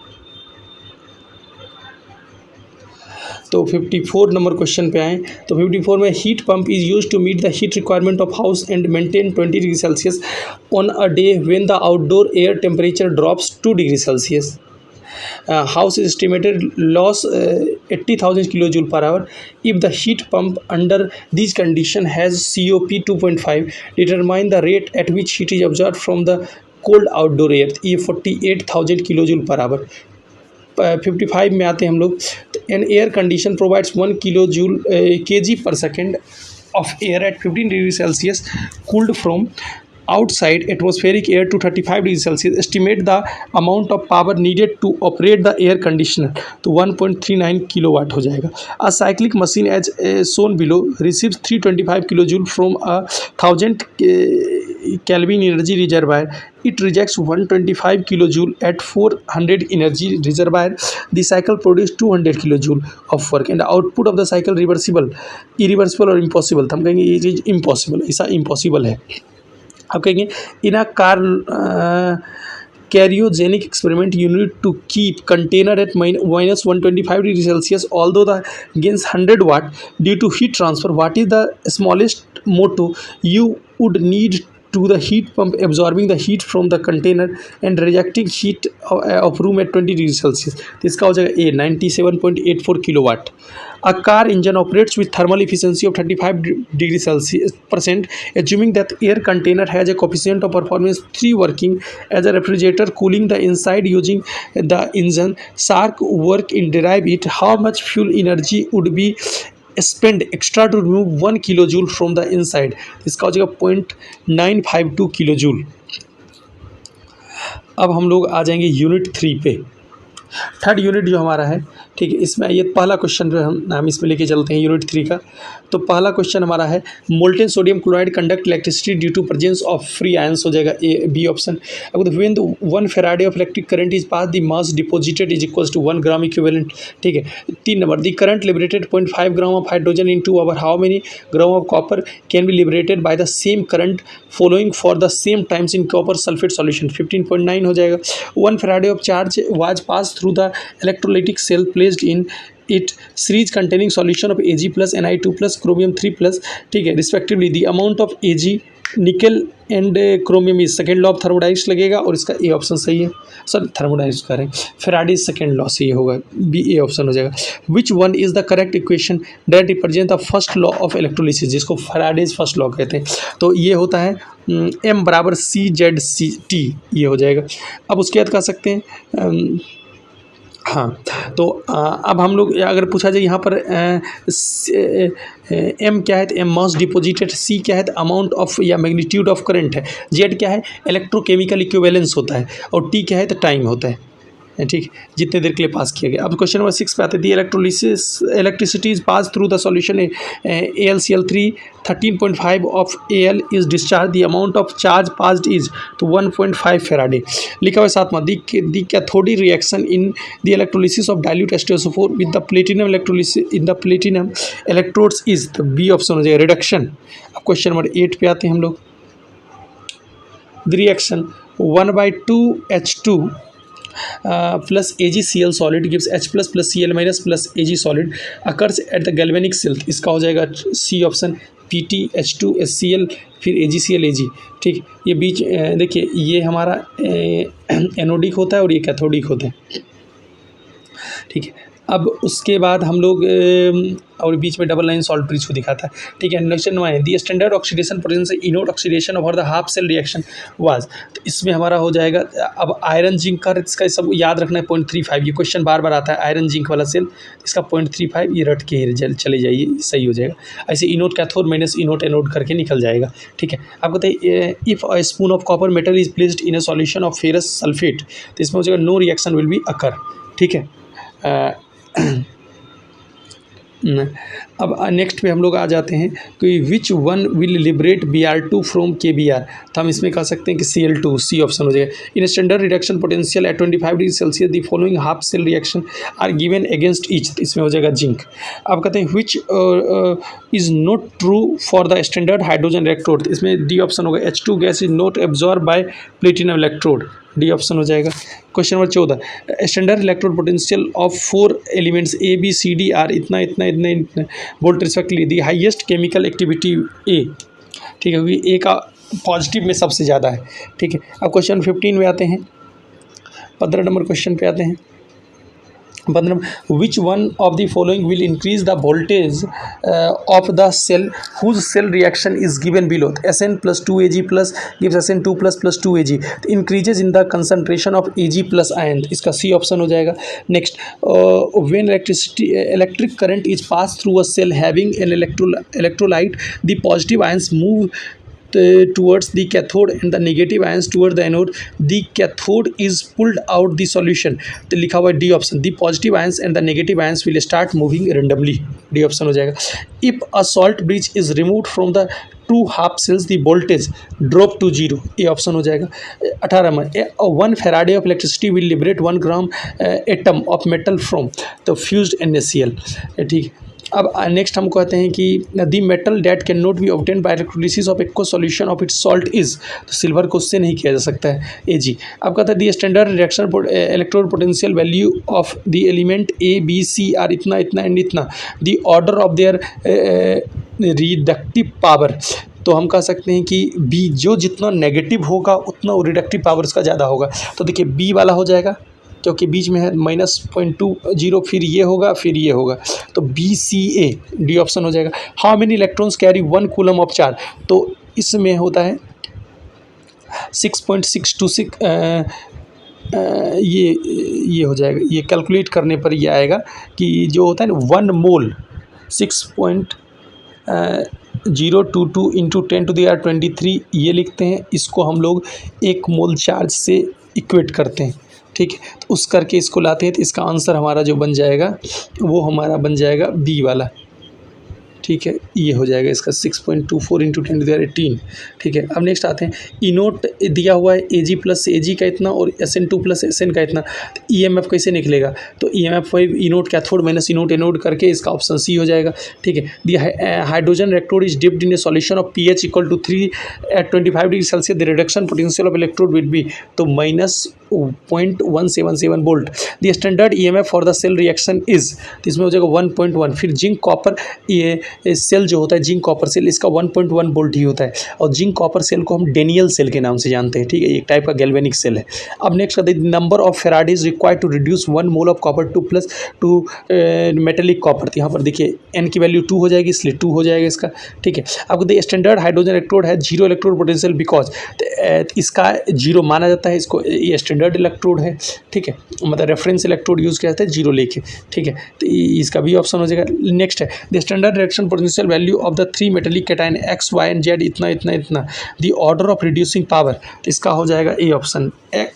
तो 54 नंबर क्वेश्चन पे आएँ तो 54 में heat pump is use to meet the heat requirement of house and maintain 20 degree Celsius on a day when the outdoor air temperature drops 2 degree Celsius. House is estimated loss 80,000 kilojoule per hour. If the heat pump under these condition has COP 2.5, determine the rate at which heat is absorbed from the cold outdoor air. ये 48,000 kilojoule per hour. 55 में आते हैं हम लोग। An air condition provides 1 kilojoule kg per second of air at 15 degree Celsius cooled from outside atmospheric air to 35 degrees Celsius. Estimate the amount of power needed to operate the air conditioner, तो 1.39 kilowatt हो जाएगा। A cyclic machine as shown below receives 325 kilojoule from a 1000 Kelvin energy reservoir. It rejects 125 kilojoule at 400 energy reservoir. The cycle produces 200 kilojoule of work and the output of the cycle reversible, irreversible और impossible। तो हम कहेंगे ये चीज़ impossible, ऐसा impossible है। अब कहेंगे in a car cryogenic experiment you need to keep container at -125 degree Celsius although the gains 100 watt due to heat transfer. What is the smallest motor you would need to the heat pump absorbing the heat from the container and rejecting heat of room at 20 degrees Celsius। तो इसका हो जाएगा A 97.84 kilowatt. A car engine operates with thermal efficiency of 35 degree Celsius %, assuming that air container has a coefficient of performance 3 working as a refrigerator cooling the inside using the engine shark work in derive it। How much fuel energy would be spend extra to remove 1 kilojoule from the inside। इसका हो जाएगा 0.952 kilojoule. अब हम लोग आ जाएंगे unit 3 पे। Third unit जो हमारा है, ठीक है, इसमें ये पहला क्वेश्चन जो हम इसमें लेके चलते हैं यूनिट 3 का। तो पहला क्वेश्चन हमारा है molten sodium chloride conduct electricity due to presence of free ions, हो जाएगा ए बी ऑप्शन। अब when the 1 Faraday of electric current is pass the mass deposited is equals to 1 gram equivalent. ठीक है। 3 number the current liberated 0.5 gram of hydrogen in 2 hour. How many gram of copper can be liberated by the same current following for the same times in copper sulphate solution. 15.9 हो जाएगा। 1 Faraday of charge was pass through the electrolytic cell placed in it series containing solution of Ag plus Ni2 plus chromium 3 plus, ठीक है, respectively the amount of Ag निकल and chromium is second law of thermodynamics लगेगा और इसका A option सही है। Sir thermodynamics कर रहे हैं, फेराडेज सेकेंड लॉ से ये होगा, बी ए ऑप्शन हो जाएगा। Which one is the correct equation that represent the first law of electrolysis, जिसको फेराडेज फर्स्ट लॉ कहते हैं। तो ये होता है एम बराबर सी जेड सी टी, ये हो जाएगा। अब उसके बाद कह सकते हैं हाँ, तो अब हम लोग अगर पूछा जाए यहाँ पर एम क्या है तो एम मास डिपोजिटेड, सी क्या है तो अमाउंट ऑफ या मैग्नीट्यूड ऑफ करंट है, जेड क्या है इलेक्ट्रोकेमिकल इक्विवेलेंस होता है और टी क्या है तो टाइम होता है। ठीक, जितने देर के लिए पास किया गया। अब क्वेश्चन नंबर 6 पे आते the electricity is pass through the solution AlCl3 13.5 of Al is discharge, the amount of charge passed is तो 1.5 फेराडे। लिखा हुआ साथ में the cathodic reaction in the electrolysis of dilute H2SO4 with the platinum electrolysis in the platinum electrodes is तो B option हो जाएगा reduction. अब question number 8 पे आते हैं हम लोग। The reaction 1/2H2 plus AgCl solid gives H plus Cl minus plus Ag solid occurs at the galvanic cell। इसका हो जाएगा सी ऑप्शन PtH2HCl फिर AgCl Ag। ठीक, ये बीच देखिए ये हमारा एनोडिक होता है और ये कैथोडिक होता है। ठीक है, अब उसके बाद हम लोग और बीच में डबल लाइन सॉल्ट ब्रिज को दिखाता है। ठीक है, इंडक्शन में the standard oxidation presence E naught oxidation over the half cell reaction was, तो इसमें हमारा हो जाएगा। अब आयरन जिंक का इसका सब याद रखना है 0.35, ये क्वेश्चन बार बार आता है आयरन जिंक वाला सेल, इसका 0.35 ये रट के चले जाइए, सही हो जाएगा। ऐसे E naught cathode minus E naught anode करके निकल जाएगा। ठीक है, आप कहते हैं if a spoon of copper metal is placed in a solution of ferrous sulphate, तो इसमें हो जाएगा no reaction will be occur. ठीक है, अब नेक्स्ट पे हम लोग आ जाते हैं कि which one will liberate Br2 from Kbr, तो हम इसमें कह सकते हैं कि Cl2, सी ऑप्शन हो जाएगा। In standard reduction potential at 25 degree Celsius the following half cell reaction are given against each, इसमें हो जाएगा जिंक। अब कहते हैं which is not true for the standard hydrogen electrode, इसमें डी ऑप्शन होगा H2 gas is not absorb by platinum electrode, D option हो जाएगा। Question number 14, standard electrode potential of 4 elements A B C D are इतना इतना इतना इतना volt respectively, the highest chemical activity ए, ठीक है, क्योंकि ए का पॉजिटिव में सबसे ज़्यादा है, ठीक है। अब क्वेश्चन 15 में आते हैं, 15 नंबर क्वेश्चन पे आते हैं। 15, which one of the following will increase the voltage of the cell whose cell reaction is given below, Sn plus 2Ag plus gives Sn2 plus plus 2Ag, increases in the concentration of Ag plus ion, इसका C option हो जाएगा। Next, when electric current is pass through a cell having an electrolyte, the positive ions move towards the cathode and the negative ions towards the anode, the cathode is pulled out the solution, तो लिखा हुआ है D option, the positive ions and the negative ions will start moving randomly, D option हो जाएगा। if a salt bridge is removed from the two half cells, the voltage drop to 0, ये option हो जाएगा। 18 में 1 Faraday of electricity will liberate 1 gram atom of metal from, तो fused NaCl, ठीक है। अब नेक्स्ट हम कहते हैं कि the metal that can not be obtain by electrolysis of aqueous solution of its salt is, तो सिल्वर को उससे नहीं किया जा सकता है, Ag। अब कहते हैं the standard reaction electrode potential value of the element A B C are इतना इतना एंड इतना, the order of their reductive power, तो हम कह सकते हैं कि बी जो जितना नेगेटिव होगा उतना रिडक्टिव पावर उसका ज़्यादा होगा, तो देखिए बी वाला हो जाएगा क्योंकि बीच में है -0.20, फिर ये होगा फिर ये होगा, तो BCA, डी ऑप्शन हो जाएगा। How many electrons carry 1 coulomb of charge, तो इसमें होता है 6.626, ये हो जाएगा, ये कैलकुलेट करने पर ये आएगा कि जो होता है ना 1 मोल 6.022 इंटू 10⁻23 ये लिखते हैं, इसको हम लोग 1 मोल चार्ज से इक्वेट करते हैं, ठीक है, तो उस करके इसको लाते हैं, तो इसका आंसर हमारा जो बन जाएगा वो हमारा बन जाएगा बी वाला, ठीक है, ये हो जाएगा इसका 6.24 इंटू 10⁻18, ठीक है। अब नेक्स्ट आते हैं, इनोट दिया हुआ है Ag प्लस Ag का इतना और Sn2 प्लस Sn का इतना, तो EMF कैसे निकलेगा, तो EMF 5 E naught cathode minus E naught anode करके इसका ऑप्शन सी हो जाएगा, ठीक है। The hydrogen electrode is dipped in a solution of pH equal to 3 at 25 degree Celsius, the reduction potential of electrode will be, तो -0.177 volt. The standard EMF for the cell reaction is, तो इसमें हो जाएगा 1.1, फिर zinc copper ये cell जो होता है जिंक कॉपर सेल, इसका 1.1 वोल्ट ही होता है, और जिंक कॉपर सेल को हम डेनियल सेल के नाम से जानते हैं, ठीक है, एक टाइप का गैल्वेनिक सेल है। अब नेक्स्ट कहते हैं number of faradays required to reduce 1 mole of copper 2 plus 2 metallic copper, तो यहाँ पर देखिए n की वैल्यू 2 हो जाएगी, इसलिए 2 हो जाएगा इसका, ठीक है। अब कहते हैं स्टैंडर्ड हाइड्रोजन इलेक्ट्रोड है 0 इलेक्ट्रोड पोटेंशियल बिकॉज, इसका 0 माना जाता है, इसको ये स्टैंडर्ड इलेक्ट्रोड है, ठीक है, मतलब रेफरेंस इलेक्ट्रोड यूज़ किया जाता है 0 लेके, ठीक है, तो इसका भी ऑप्शन हो जाएगा। नेक्स्ट है the standard reaction potential value of the 3 metallic cation X, Y and Z इतना इतना इतना, the order of reducing power, तो इसका हो जाएगा ए ऑप्शन,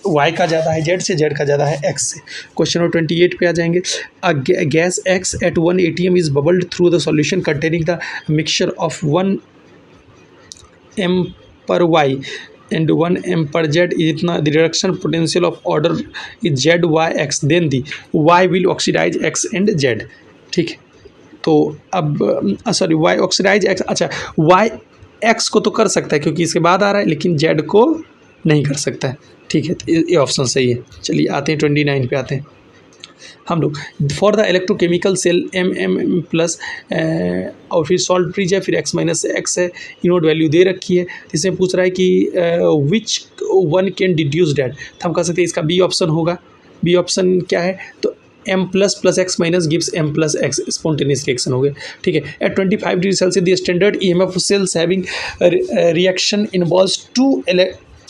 Y का ज़्यादा है Z से, Z का ज़्यादा है X से। क्वेश्चन नंबर 28 पे आ जाएंगे, a gas X at 1 atm is bubbled through the solution containing the mixture of 1 m per Y and 1 m per Z is इतना, the reduction potential of order is Z, Y, X, then the Y will oxidize X and Z, ठीक है। तो अब sorry Y oxidise X, अच्छा Y X को तो कर सकता है क्योंकि इसके बाद आ रहा है, लेकिन Z को नहीं कर सकता है, ठीक है, तो ये ऑप्शन सही है। चलिए आते हैं 29 पे आते हैं हम लोग, for the electrochemical cell M plus और फिर सॉल्ट ब्रिज है, फिर X माइनस X है, इनोड वैल्यू दे रखी है, इसमें पूछ रहा है कि which one can deduce that, तो हम कह सकते हैं इसका बी ऑप्शन होगा। बी ऑप्शन क्या है, तो M plus plus X minus gives M plus X, spontaneous reaction हो गया, ठीक है। At 25 degree Celsius the standard EMF sales having reaction involves 2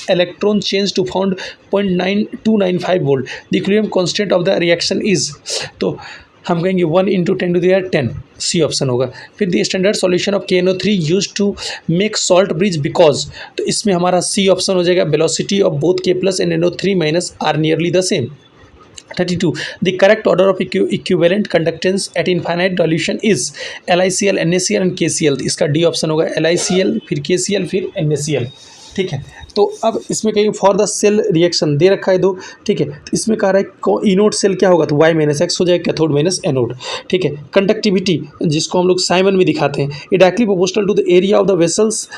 electron change to found 0.9295 volt, the equilibrium constant of the reaction is, तो हम कहेंगे 1 × 10⁻10, सी option होगा। फिर the standard solution of KNO3 use to make salt bridge because, तो इसमें हमारा C option हो जाएगा, velocity of both K plus and NO3 minus are nearly the same. 32 the correct order of equivalent conductance at infinite solution is LiCl, NaCl and KCl, इसका D option होगा, LiCl फिर KCl फिर NaCl, ठीक है। तो तो अब इसमें कहीं फॉर द सेल रिएक्शन दे रखा है दो, ठीक है। तो इसमें कह रहा है इनोड सेल क्या होगा, तो y माइनस एक्स हो जाएगा, कैथोड माइनस एनोड, ठीक है। कंडक्टिविटी जिसको हम लोग साइमन में दिखाते हैं, directly proportional to the area of the vessels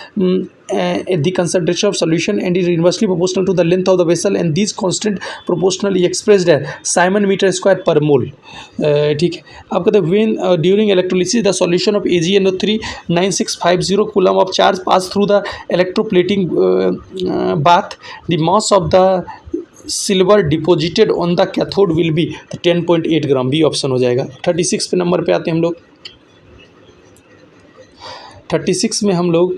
the concentration of solution and is inversely proportional to the length of the vessel and these constant proportionally expressed as Simon meter square per mole, ठीक है। अब कहते हैं when during electrolysis the solution of AgNO3 9650 coulomb of charge pass through the electroplating bath, the mass of the silver deposited on the cathode will be 10.8 gram, B option हो जाएगा। 36 पे number पे आते हैं हम लोग। 36 में हम लोग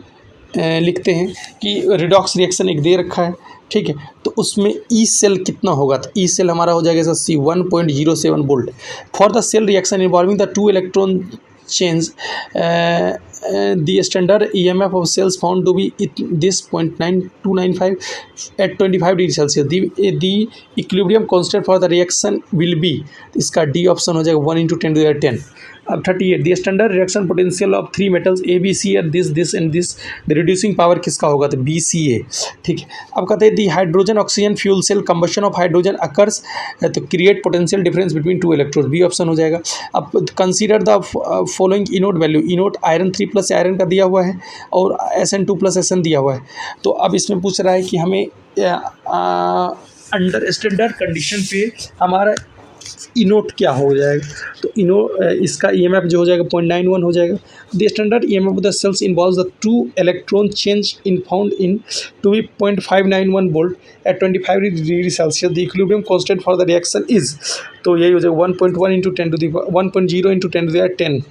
लिखते हैं कि रिडॉक्स रिएक्शन एक दे रखा है, ठीक है। तो उसमें ई सेल कितना होगा, तो ई सेल हमारा हो जाएगा C 1.07 volt. For the cell reaction involving the two electron change the standard EMF of cells found to be this 0.9295 at 25 degree Celsius. the equilibrium constant for the reaction will be, इसका D option हो जाएगा 1 × 10⁻10। अब 38 the standard reaction potential of three metals A B C at this and this, the reducing power किसका होगा, तो BCA, ठीक है। अब कहते हैं the hydrogen oxygen fuel cell combustion of hydrogen occurs तो create potential difference between two electrodes, B option हो जाएगा। अब consider the following inode value, inode iron 3 + iron का दिया हुआ है और SN2 + SN दिया हुआ है। तो अब इसमें पूछ रहा है कि हमें अंडर स्टैंडर्ड कंडीशन पे हमारा इनोट क्या हो जाएगा, तो इसका EMF जो हो जाएगा 0.91 हो जाएगा। The standard EMF of the cells involves the two electron change in found in to be 0.591 volt at 25 degree Celsius. The equilibrium constant for the reaction is, तो यही हो जाएगा 1.1 × 10⁻10।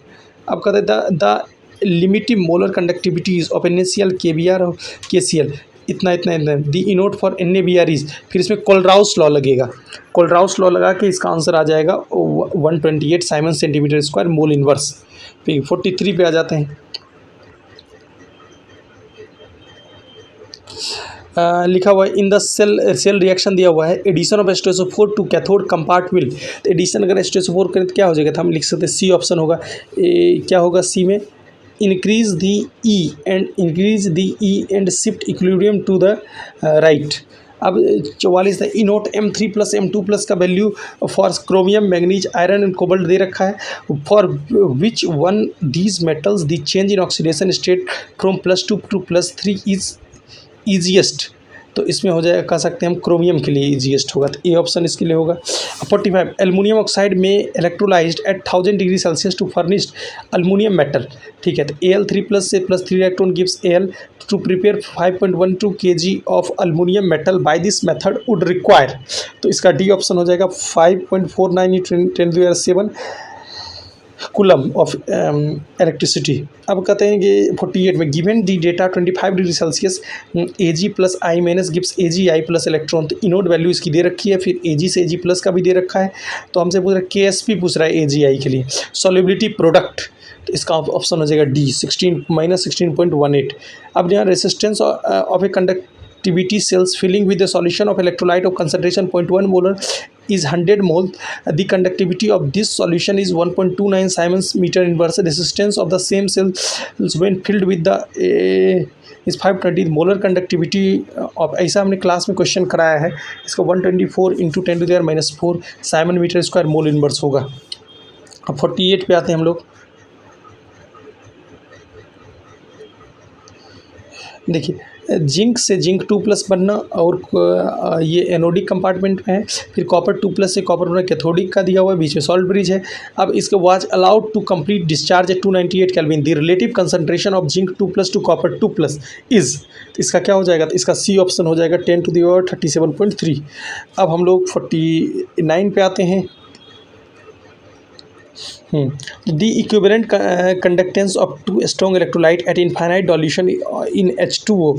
अब कहते हैं the limiting molar conductivities of NaCl KBr और KCl इतना the E naught for NaBr is, फिर इसमें कोलराउस लॉ लगेगा, कोलराउस लॉ लगा के इसका आंसर आ जाएगा 128 siemens centimetre square mole inverse. फिर 43 पे आ जाते हैं। लिखा हुआ है इन द सेल रिएक्शन दिया हुआ है addition of H2SO4 to cathode compartment will, तो एडिशन अगर H2SO4 करें तो क्या हो जाएगा, तो हम लिख सकते हैं सी ऑप्शन होगा। क्या होगा सी में, increase the E and shift equilibrium to the right। अब 44 है इनोट M3 + M2 का value for chromium manganese iron and cobalt दे रखा है। For which one these metals the change in oxidation state from +2 to +3 is easiest, तो इसमें हो जाएगा, कह सकते हैं हम क्रोमियम के लिए ईजीएस्ट होगा, तो ए ऑप्शन इसके लिए होगा। 45 एल्युमिनियम ऑक्साइड में electrolysed at 1000 degree Celsius to furnished aluminium metal, ठीक है। तो Al3+ से +3 electron gives Al to prepare 5.12 kg of aluminium metal by this method would require, तो इसका डी ऑप्शन हो जाएगा 5.49 × 10⁻7 कूलम ऑफ इलेक्ट्रिसिटी। अब कहते हैं कि 48 में given the data 25 degree Celsius Ag + I- gives Agi + electron, तो इनोड वैल्यू इसकी दे रखी है, फिर Ag से Ag+ का भी दे रखा है। तो हमसे पूछ रहा है KSP पूछ रहा है Agi के लिए, सॉल्युबिलिटी प्रोडक्ट, तो इसका ऑप्शन हो जाएगा डी 16 अब यहाँ resistance of a conductivity cells filling with the solution of electrolyte of concentration 0.1 molar is 100 mole. The conductivity of this solution is 1.29 Siemens meter inverse. Resistance of the same cells when filled with the is 520 molar conductivity of, ऐसा हमने class में question कराया है, इसको 124 × 10⁻⁴ siemens metre square mole inverse होगा। अब 48 पे आते हैं हम लोग। देखिए जिंक से जिंक 2+ बनना और ये एनोडिक कंपार्टमेंट में है, फिर कॉपर 2+ से कॉपर बनना कैथोडिक का दिया हुआ है, बीच में सॉल्ट ब्रिज है। अब इसके was allowed to complete discharge at 298 kelvin. The relative concentration of zinc 2+ to copper 2+ is, तो इसका क्या हो जाएगा, तो इसका सी ऑप्शन हो जाएगा 10⁻37.3। अब हम लोग 49 पे आते हैं। The equivalent conductance of two strong electrolyte at infinite dilution in H2O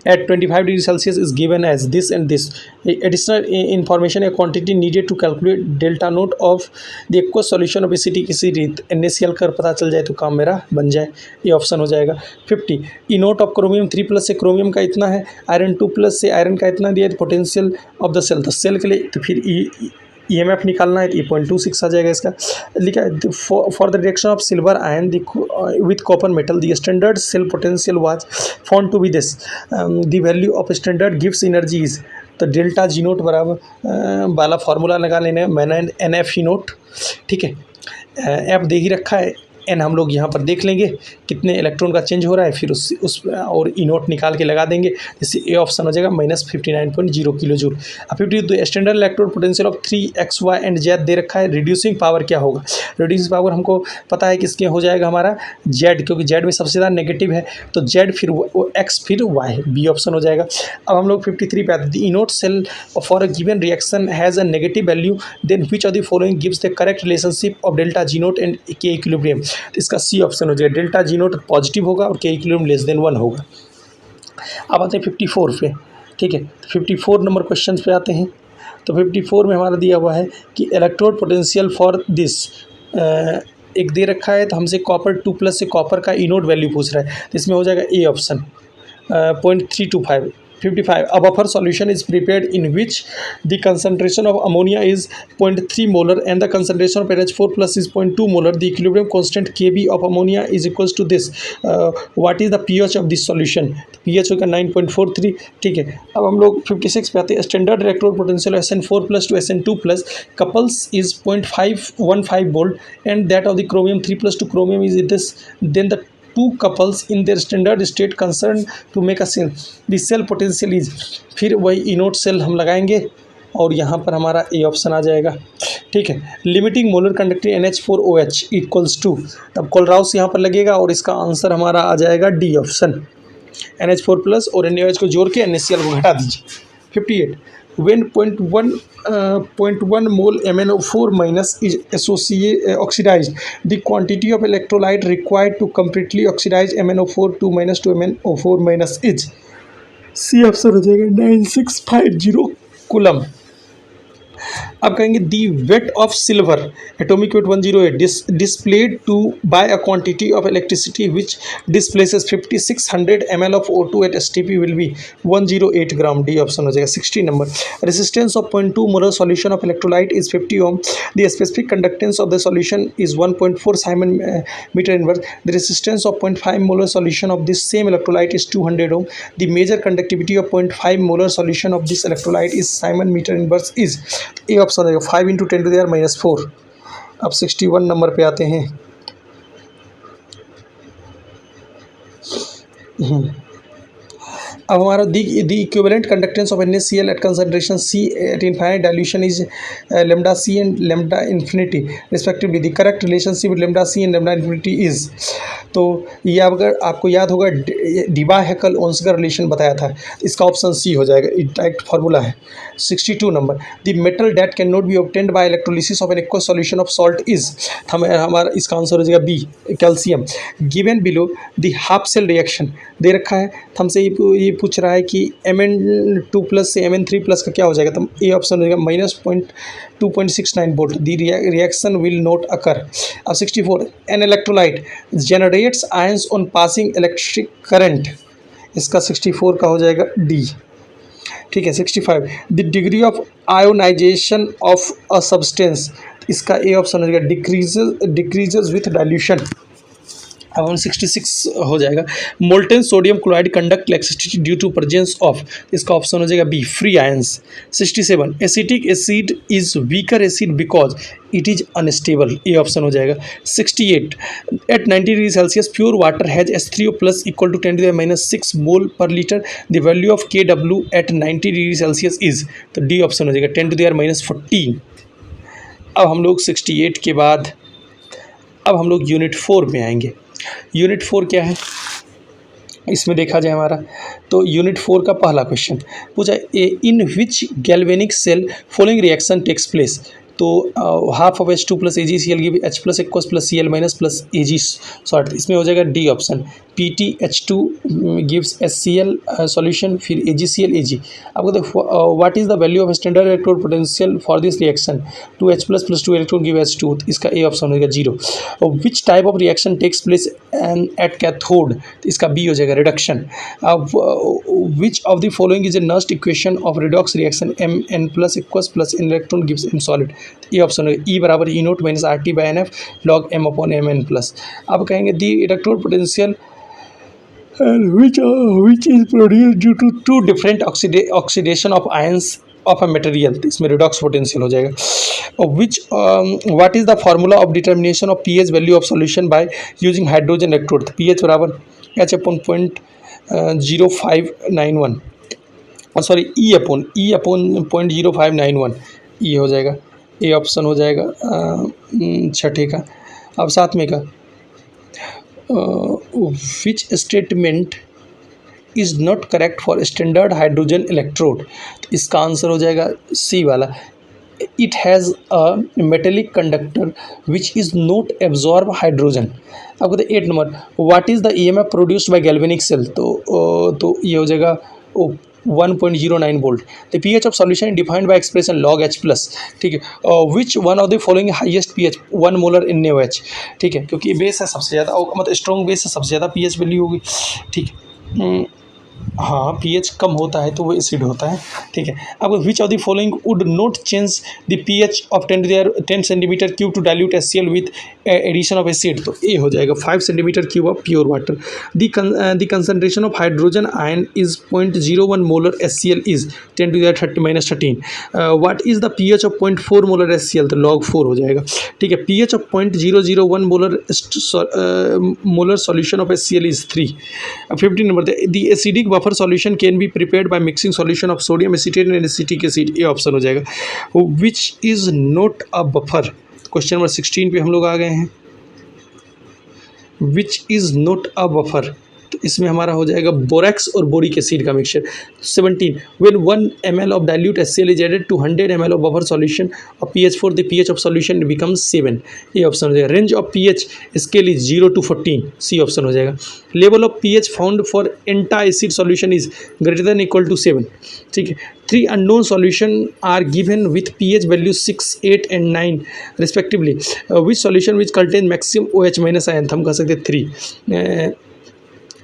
at 25 degree Celsius is given as this and this. Additional information a quantity needed to calculate delta note of the aqueous solution of acidity किसी रीत NaCl कर पता चल जाए तो काम मेरा बन जाए, ये ऑप्शन हो जाएगा। 50 इनोट ऑफ क्रोमियम 3+ से क्रोमियम का इतना है, आयरन 2+ से आयरन का इतना दिया है, पोटेंशियल ऑफ द सेल, तो सेल के लिए तो फिर EMF निकालना है तो ये 0.26 आ जाएगा इसका। लिखा है for the reaction of silver ion with copper metal the standard cell potential was found to be this, the value of standard गिव्स एनर्जी इज, तो डेल्टा जी नोट बराबर वाला फार्मूला लगा लेना, मैंने NF ई नोट, ठीक है। एफ दे ही रखा है, एन हम लोग यहाँ पर देख लेंगे कितने इलेक्ट्रॉन का चेंज हो रहा है, फिर उस और ई नोट निकाल के लगा देंगे, जिससे ए ऑप्शन हो जाएगा -59.0 किलो जूल। अब 52 standard electrode potential of 3x y and z दे रखा है, रिड्यूसिंग पावर क्या होगा, रिड्यूसिंग पावर हमको पता है किसके हो जाएगा हमारा z, क्योंकि z में सबसे ज़्यादा नेगेटिव है, तो z फिर x फिर y, बी ऑप्शन हो जाएगा। अब हम लोग 53 पे आते हैं, E naught cell for a given reaction has a negative value, then which of the following gives the correct relationship of delta G naught and K equilibrium, तो इसका सी ऑप्शन हो जाएगा, डेल्टा जी नोट पॉजिटिव होगा और के equilibrium <1 होगा। अब आते हैं 54 पे, ठीक है। 54 नंबर क्वेश्चन पे आते हैं, तो 54 में हमारा दिया हुआ है कि इलेक्ट्रोड पोटेंशियल फॉर दिस, एक दे रखा है तो हमसे कॉपर 2+ से कॉपर का ई नोट वैल्यू पूछ रहा है, तो इसमें हो जाएगा A option 0.325। 55 a buffer solution is prepared in which the concentration of ammonia is 0.3 molar and the concentration of NH4 plus is 0.2 molar, the equilibrium constant Kb of ammonia is equals to this, what is the pH of this solution, pH होगा 9.43, ठीक है। अब हम लोग 56 पे आते हैं, standard electrode potential SN4 plus to SN2 plus couples is 0.515 volt and that of the chromium 3 plus to chromium is this, then the two couples in their standard state concerned to make a cell, the cell potential is, फिर वही इनोट cell हम लगाएंगे और यहाँ पर हमारा A option आ जाएगा, ठीक है। Limiting molar conducting NH4OH equals to, तब कोलराउस यहाँ पर लगेगा और इसका आंसर हमारा आ जाएगा डी ऑप्शन, NH4+ और NaOH को जोड़ के NaCl को घटा दीजिए। 58 when 0.1 mole MnO4 minus is oxidized, the quantity of electrolyte required to completely oxidize MnO4 2 minus to MnO4 minus is, C option हो जाएगा 9650 कूलम। अब कहेंगे the weight of silver atomic weight 108 displaced to by a quantity of electricity which displaces 5600 ml of O2 at STP will be 108 gram, D option हो जाएगा। 60 number, resistance of 0.2 molar solution of electrolyte is 50 ohm, the specific conductance of the solution is 1.4 siemens metre inverse, the resistance of 0.5 molar solution of this same electrolyte is 200 ohm, the measure conductivity of 0.5 molar solution of this electrolyte is siemens metre inverse is, A option हो जाएगा 5 × 10⁻⁻4। अब 61 number पे आते हैं, अब हमारा the equivalent conductance of NaCl at concentration C at infinite dilution is λC and λ∞ respectively, the correct relationship λC and λ∞ is, तो ये अगर आपको याद होगा डिबा-हैकल-ओंसगर रिलेशन बताया था, इसका ऑप्शन सी हो जाएगा, डायरेक्ट फार्मूला है। 62 number, the metal that can not be obtained by electrolysis of an aqueous solution of salt is, हमारा इसका आंसर हो जाएगा B calcium. Given below the half cell reaction दे रखा है, हमसे ये पूछ रहा है कि Mn2+ से Mn3+ का क्या हो जाएगा, तो ए ऑप्शन हो जाएगा -2.69 volt, the reaction will not occur. अब 64, an electrolyte generates ions on passing electric current, इसका 64 का हो जाएगा डी, ठीक है। 65, the degree of ionisation of a substance, इसका ए ऑप्शन हो जाएगा डिक्रीजेज विथ डाइल्यूशन। अब हम 66 हो जाएगा, molten sodium chloride conduct electricity due to presence of, इसका ऑप्शन हो जाएगा B free ions. 67, acetic acid is weaker acid because it is unstable, A option हो जाएगा। 68, at 90 degree Celsius pure water has H3O+ equal to 10⁻⁻6 mole per litre, the value of Kw at 90 degree Celsius is, तो D option हो जाएगा 10⁻⁻14। अब हम लोग 68 के बाद अब हम लोग यूनिट 4 में आएंगे। यूनिट 4 क्या है, इसमें देखा जाए हमारा, तो यूनिट 4 का पहला क्वेश्चन पूछा, in which galvanic cell following reaction takes place, तो half of H2 plus AgCl give H plus aqueous plus Cl minus plus Ag salt, इसमें हो जाएगा D option. PtH2 gives HCl solution, फिर AgCl Ag। आपको देखो what is the value of standard electrode potential for this reaction, 2H plus 2 electron give H2, इसका A option हो जाएगा 0। Which type of reaction takes place at cathode, इसका B हो जाएगा reduction. Which of the following is a Nernst equation of redox reaction, Mn plus aqueous plus electron gives M solid, ये option होगा E बराबर E naught minus RT by NF log M upon Mn plus. अब कहेंगे the electrode potential which is produced due to two different oxidation of ions of a material, इसमें redox potential हो जाएगा। which what is the formula of determination of pH value of solution by using hydrogen electrode, pH बराबर H upon 0.0591 sorry E upon 0.0591, ये हो जाएगा, ए option हो जाएगा छठे का। अब सातवें का which statement is not correct for standard hydrogen electrode, तो इसका आंसर हो जाएगा सी वाला, it has a metallic conductor which is not absorb hydrogen। आपको 8 number what is the EMF produced by galvanic cell, तो ये हो जाएगा 1.09 volt. The pH of solution defined by expression log H plus, ठीक है। विच one of the following highest pH 1 molar in NaOH, ठीक है, क्योंकि बेस है सबसे ज़्यादा, मतलब स्ट्रॉन्ग बेस है सबसे ज़्यादा pH वैल्यू होगी, ठीक है। हाँ pH कम होता है तो वो एसिड होता है, ठीक है। अब which of the following would not change the pH of 10 centimetre cube to dilute HCl with addition of acid, तो ए हो जाएगा 5 centimetre cube of pure water. The concentration of hydrogen ion is 0.01 molar HCl is 10⁻⁻13। What is the pH of 0.4 molar HCl, तो log 4 हो जाएगा, ठीक है। pH of 0.001 molar solution of HCl is 3। 15 number the acidic buffer solution can be prepared by mixing solution of sodium acetate and acetic acid, ये option हो जाएगा। Which is not a buffer, question number 16 पे हम लोग आ गए हैं। Which is not a buffer, तो इसमें हमारा हो जाएगा बोरेक्स और बोरिक एसिड का mixture. 17 when 1 ml of dilute HCl is added to 100 ml of buffer solution of pH 4 the pH of solution becomes 7, ये ऑप्शन हो जाएगा। Range of pH scale is 0 to 14, C option हो जाएगा। Level of pH found for antacid solution is greater than equal to 7, ठीक है। 3 unknown solution are given with pH value 6, 8 and 9 respectively, which solution which contain maximum OH minus ion, हम कह सकते हैं 3,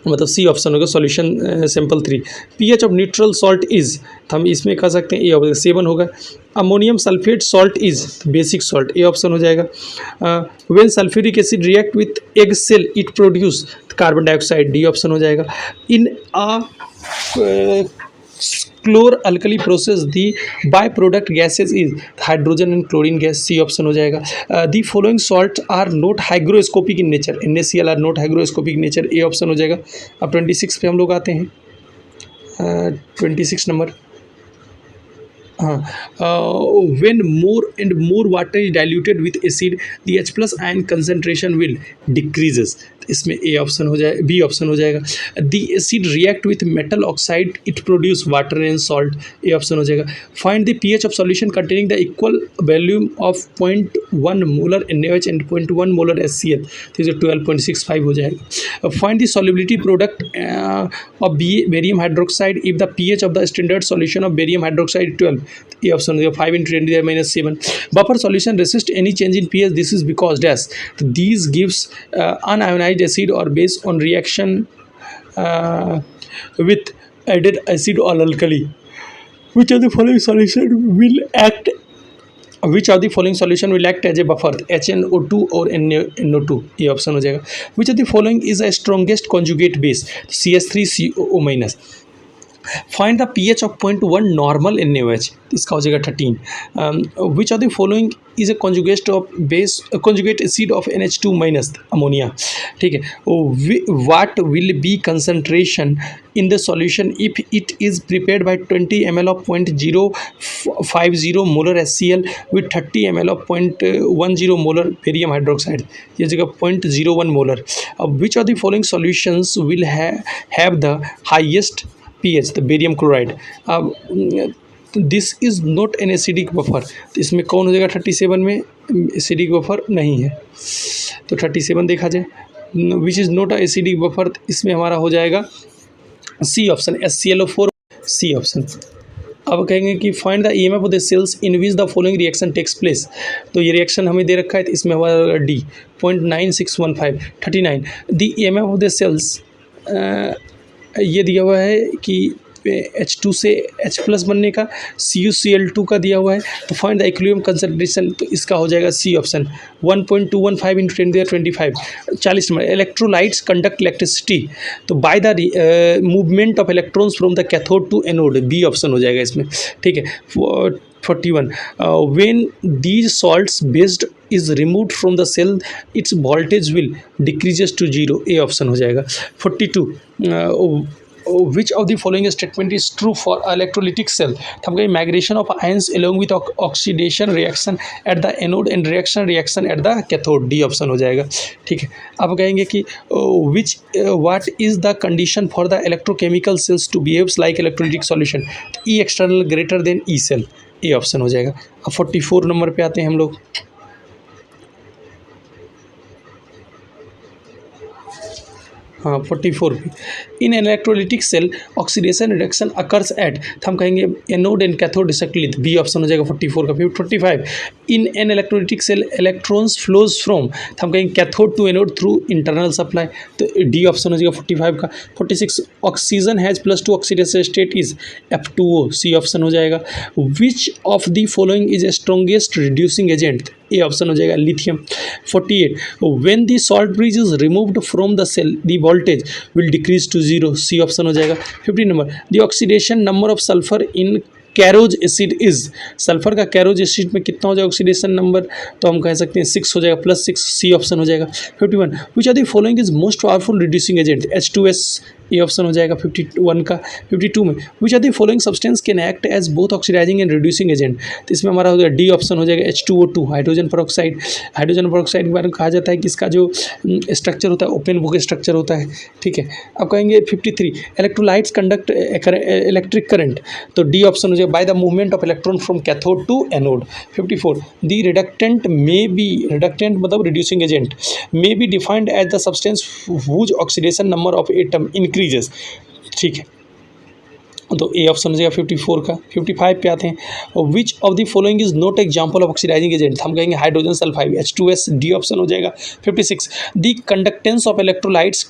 मतलब C option होगा solution sample 3। pH of neutral salt is, तो हम इसमें कह सकते हैं ए 7 होगा। Ammonium sulphate salt is basic salt, A option हो जाएगा। When sulphuric acid react with egg shell it produce carbon dioxide, D option हो जाएगा। In a chlor alkali process the by product gases is hydrogen and chlorine gas, C option हो जाएगा। The following salt are not hygroscopic in nature, NaCl are not hygroscopic nature, A option हो जाएगा। अब 26 पे हम लोग आते हैं, 26 नंबर। हाँ, when more and more water is diluted with acid the H plus ion concentration will decreases, इसमें ए ऑप्शन हो जाए, बी ऑप्शन हो जाएगा। The acid react with metal oxide it produce water and salt, A option हो जाएगा। Find the pH of solution containing the equal volume of 0.1 molar NaOH and 0.1 molar HCl, तो 12.65 हो जाएगा। Find the solubility product of barium hydroxide if the pH of the standard solution of barium hydroxide 12, ये option हो जाएगा 5 × 10⁻⁻7। Buffer solution resist any change in pH, this is because dash, these gives unionized acid or base on reaction with added acid or alkali. Which of the following solution will act as a buffer, HNO2 or NO2, ये option हो जाएगा। Which of the following is a strongest conjugate base, CH3COO minus। Find the pH of 0.1 normal in NaOH, इसका हो जाएगा 13। विच of the following is A conjugate of base conjugate acid of NH2 minus ammonia, ठीक है। What will be concentration in the solution if it is prepared by 20 ml of 0.050 molar HCl with 30 ml of 0.10 molar barium hydroxide, ये जगह 0.01 molar. Which of the following solutions will have the highest pH, the barium chloride. अब this is not an acidic buffer, तो इसमें कौन हो जाएगा 37 में, acidic buffer नहीं है, तो 37 देखा जाए, विच is not a acidic buffer, इसमें हमारा हो जाएगा C option, HClO4, C option. अब कहेंगे कि find the EMF of the cells in which the following reaction takes place, तो ये रिएक्शन हमें दे रखा है, तो इसमें हमारा D 0.9615 39। The EMF of the cells ये दिया हुआ है कि H2 से H+ बनने का, CuCl2 का दिया हुआ है, तो फाइंड द इक्विलिब्रियम कंसंट्रेशन, तो इसका हो जाएगा C option 1.215 × 10⁻25 40 number. Electrolytes conduct electricity, तो by the movement of electrons from the cathode to anode, B option हो जाएगा इसमें, ठीक है। 41 when these salts based is removed from the cell its voltage will decreases to 0, A option हो जाएगा। 42 which of the following statement is true for electrolytic cell, तो हम कहें migration of ions along with oxidation reaction at the anode and reaction at the cathode, D option हो जाएगा, ठीक है। अब कहेंगे कि which what is the condition for the electrochemical cells to behaves like electrolytic solution, E external greater than E cell, A option हो जाएगा। अब 44 नंबर पे आते हैं हम लोग, हाँ 44 पे, in electrolytic cell oxidation reduction occurs at, तो हम कहेंगे anode and cathode respectively, B option हो जाएगा 44 का। 45 in an electrolytic cell electrons flows from, तो हम कहेंगे cathode to anode through internal supply, तो डी ऑप्शन हो जाएगा 45 का। 46 oxygen has +2 oxidation state is F2O, C option हो जाएगा। Which of the following is strongest reducing agent, A option हो जाएगा lithium. 48 when the salt bridge is removed from the cell the voltage will decrease to 0, C option हो जाएगा। 50 number the oxidation number of sulphur in Caro's acid is, sulphur का Caro's acid में कितना हो जाएगा oxidation number, तो हम कह सकते हैं 6 हो जाएगा, +6, सी ऑप्शन हो जाएगा। 51 which are the following is most powerful reducing agent, H2S, A option हो जाएगा 51 का। 52 में which are the following substance can act as both oxidising and reducing agent, तो इसमें हमारा हो जाएगा डी ऑप्शन हो जाएगा H2O2, hydrogen peroxide. Hydrogen peroxide के बारे में कहा जाता है कि इसका जो स्ट्रक्चर होता है ओपन बुक स्ट्रक्चर होता है, ठीक है। अब कहेंगे 53 इलेक्ट्रोलाइट्स कंडक्ट इलेक्ट्रिक करंट, तो डी ऑप्शन हो जाएगा by the movement of electron from cathode to anode. 54 the reductant may be, reductant मतलब reducing agent, may be defined as the substance whose oxidation number of atom increases, ठीक है, तो A option हो जाएगा 54 का। 55 पे आते हैं which of the following is not example of oxidising agent, हम कहेंगे hydrogen sulphide, H2S, D option हो जाएगा। 56 the conductance of electrolytes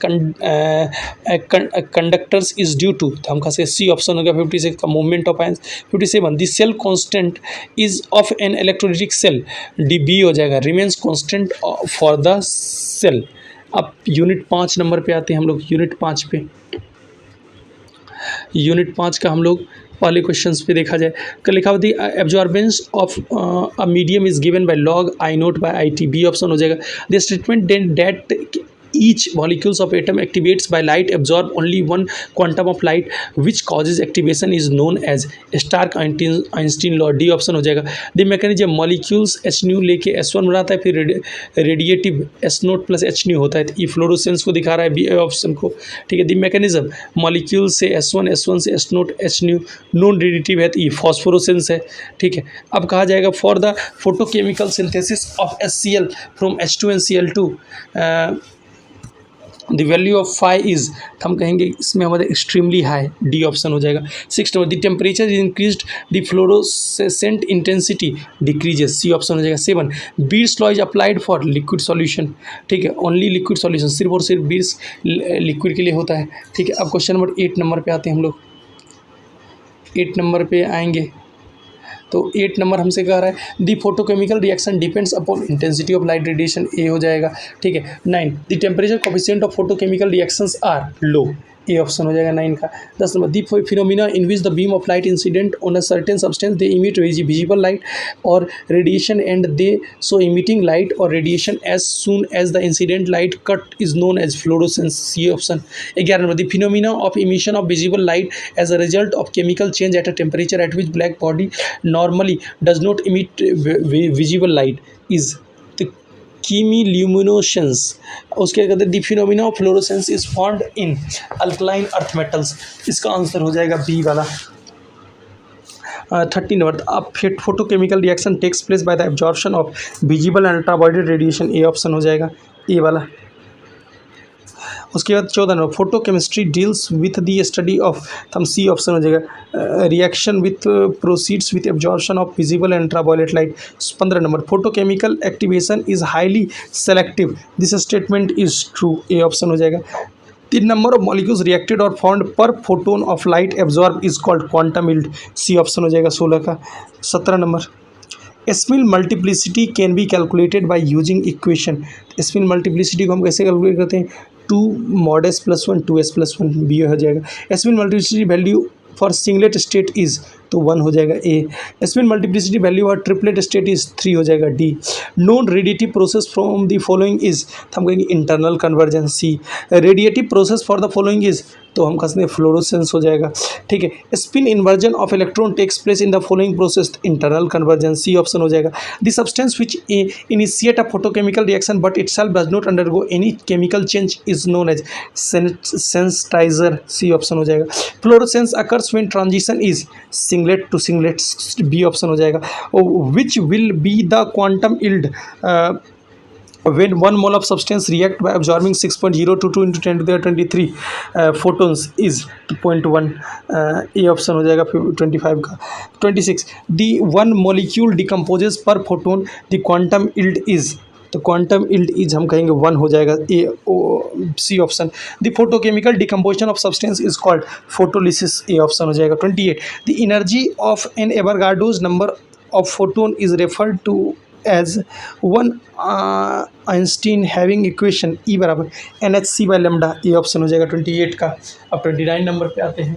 conductors is due to, तो हम कह सकते सी ऑप्शन हो गया 56 का, movement of ions. 57 the cell constant is of an electrolytic cell, D B हो जाएगा, remains constant for the cell. अब यूनिट 5 नंबर पे आते हैं हम लोग, यूनिट 5 पे, यूनिट 5 का हम लोग पहले क्वेश्चंस पे देखा जाए, कल लिखा हुआ the absorbance of a medium is given by log I naught by IT, B option हो जाएगा। The statement that each molecules of atom activates by light absorb only one quantum of light which causes activation is known as Stark-Einstein law, D option हो जाएगा। The mechanism molecules H लेके S1 बनाता है, फिर radiative S0 + H होता है, ये fluorescence को दिखा रहा है, बी ऑप्शन को, ठीक है। द मैकेनिज्म मॉलिक्यूल से S1 से S0 H नॉन रेडिएटिव है, तो ये फॉस्फोरोसेंस है, ठीक है। अब कहा जाएगा for the photochemical synthesis of HCl from H2 and Cl2 the value of phi is, हम कहेंगे इसमें हमारे एक्सट्रीमली हाई, डी ऑप्शन हो जाएगा। 6 number the temperature is increased the fluorescent intensity decreases, C option हो जाएगा। 7 Beer's law is applied for liquid solution, ठीक है, ओनली लिक्विड सॉल्यूशन, सिर्फ और सिर्फ बीड्स लिक्विड के लिए होता है, ठीक है। अब क्वेश्चन नंबर 8 नंबर पे आते हैं हम लोग, 8 नंबर पे आएंगे, तो 8 नंबर हमसे कह रहा है the photochemical reaction depends upon intensity of light radiation, A हो जाएगा, ठीक है। 9 the temperature coefficient of photochemical reactions are low, A option हो जाएगा 9 का। 10 number the phenomena in which the beam of light incident on a certain substance they emit visible light और radiation and they so emitting light और radiation as soon as the incident light cut is known as fluorescence, C option. 11 number the phenomena of emission of visible light as a result of chemical change at a temperature at which black body normally does not emit visible light is chemiluminescences. उसके कहते हैं the phenomena of fluorescence is found in alkaline earth metals, इसका answer हो जाएगा B वाला। 30 number, अब photochemical reaction takes place by the absorption of visible and ultraviolet radiation, A option हो जाएगा, ए वाला। उसके बाद 14 number, photochemistry deals with the study of, हम सी ऑप्शन हो जाएगा, reaction with proceeds with absorption of visible and ultraviolet light. 15 number, photochemical activation is highly selective, this statement is true, A option हो जाएगा। 3 number of molecules reacted और found per photon of light absorb is called quantum yield, C option हो जाएगा 16 का। 17 number, spin multiplicity can be calculated by using equation, spin multiplicity को हम कैसे calculate करते हैं, 2 mod s + 1 2s + 1, बी हो जाएगा। Spin multiplicity value for singlet state is, तो 1 हो जाएगा, A. Spin multiplicity value for triplet state is 3 हो जाएगा, D. Non radiative process from the following is, तो हम कहेंगे internal conversion, C. Radiative process for the following is, तो हम कहते हैं फ्लोरोसेंस हो जाएगा, ठीक है। Spin inversion of electron takes place in the following process, internal conversion, C option हो जाएगा। The substance which initiate a photochemical reaction but itself does not undergo any chemical change is known as sensitizer, C option हो जाएगा। Fluorescence occurs when transition is singlet to singlet, B option हो जाएगा। Which will be the quantum yield when 1 mole of substance react by absorbing 6.022 into 10 to the 23 photons is 0.1, A option हो जाएगा 25 का। 26, the 1 molecule decomposes per photon, the quantum yield is, तो quantum yield is हम कहेंगे 1 हो जाएगा, A C option. The photochemical decomposition of substance is called photolysis, A option हो जाएगा। 28, the energy of an Avogadro's number of photon is referred to as 1 einstein having equation E बराबर NhC/λ, ए option हो जाएगा 28 का। अब 29 number पे आते हैं,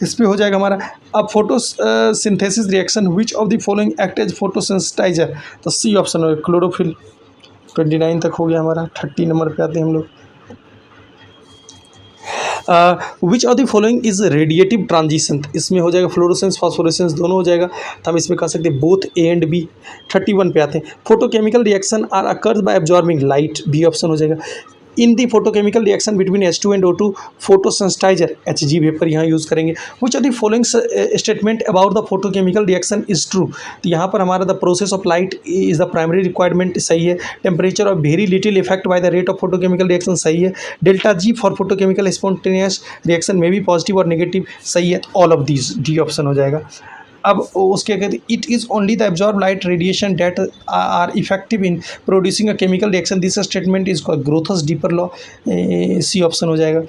इस पे हो जाएगा हमारा, अब photosynthesis reaction which of the following act as photosensitizer, तो सी ऑप्शन हो, क्लोरोफिल। 29 तक हो गया हमारा। 30 नंबर पे आते हैं हम लोग, which of the following is radiative transition, इसमें हो जाएगा फ्लोरोसेंस फॉस्फोरेसेंस दोनों हो जाएगा, तो हम इसमें कह सकते हैं बोथ ए एंड बी। 31 पे आते हैं, photochemical reaction are occurs by absorbing light, B option हो जाएगा। In the photochemical reaction between H2 and O2 photosensitizer, Hg vapour यहाँ यूज़ करेंगे। Which of the following statement about the photochemical reaction is true, तो यहाँ पर हमारा the process of light is the primary requirement, सही है। Temperature of very little effect by the rate of photochemical reaction, सही है। Delta G for photochemical spontaneous reaction में भी पॉजिटिव और नेगेटिव, सही है। All of these, D option हो जाएगा। अब उसके कहते हैं it is only the absorb light radiation that are effective in producing a chemical reaction, this statement is called Grotthuss Draper law, C option हो जाएगा।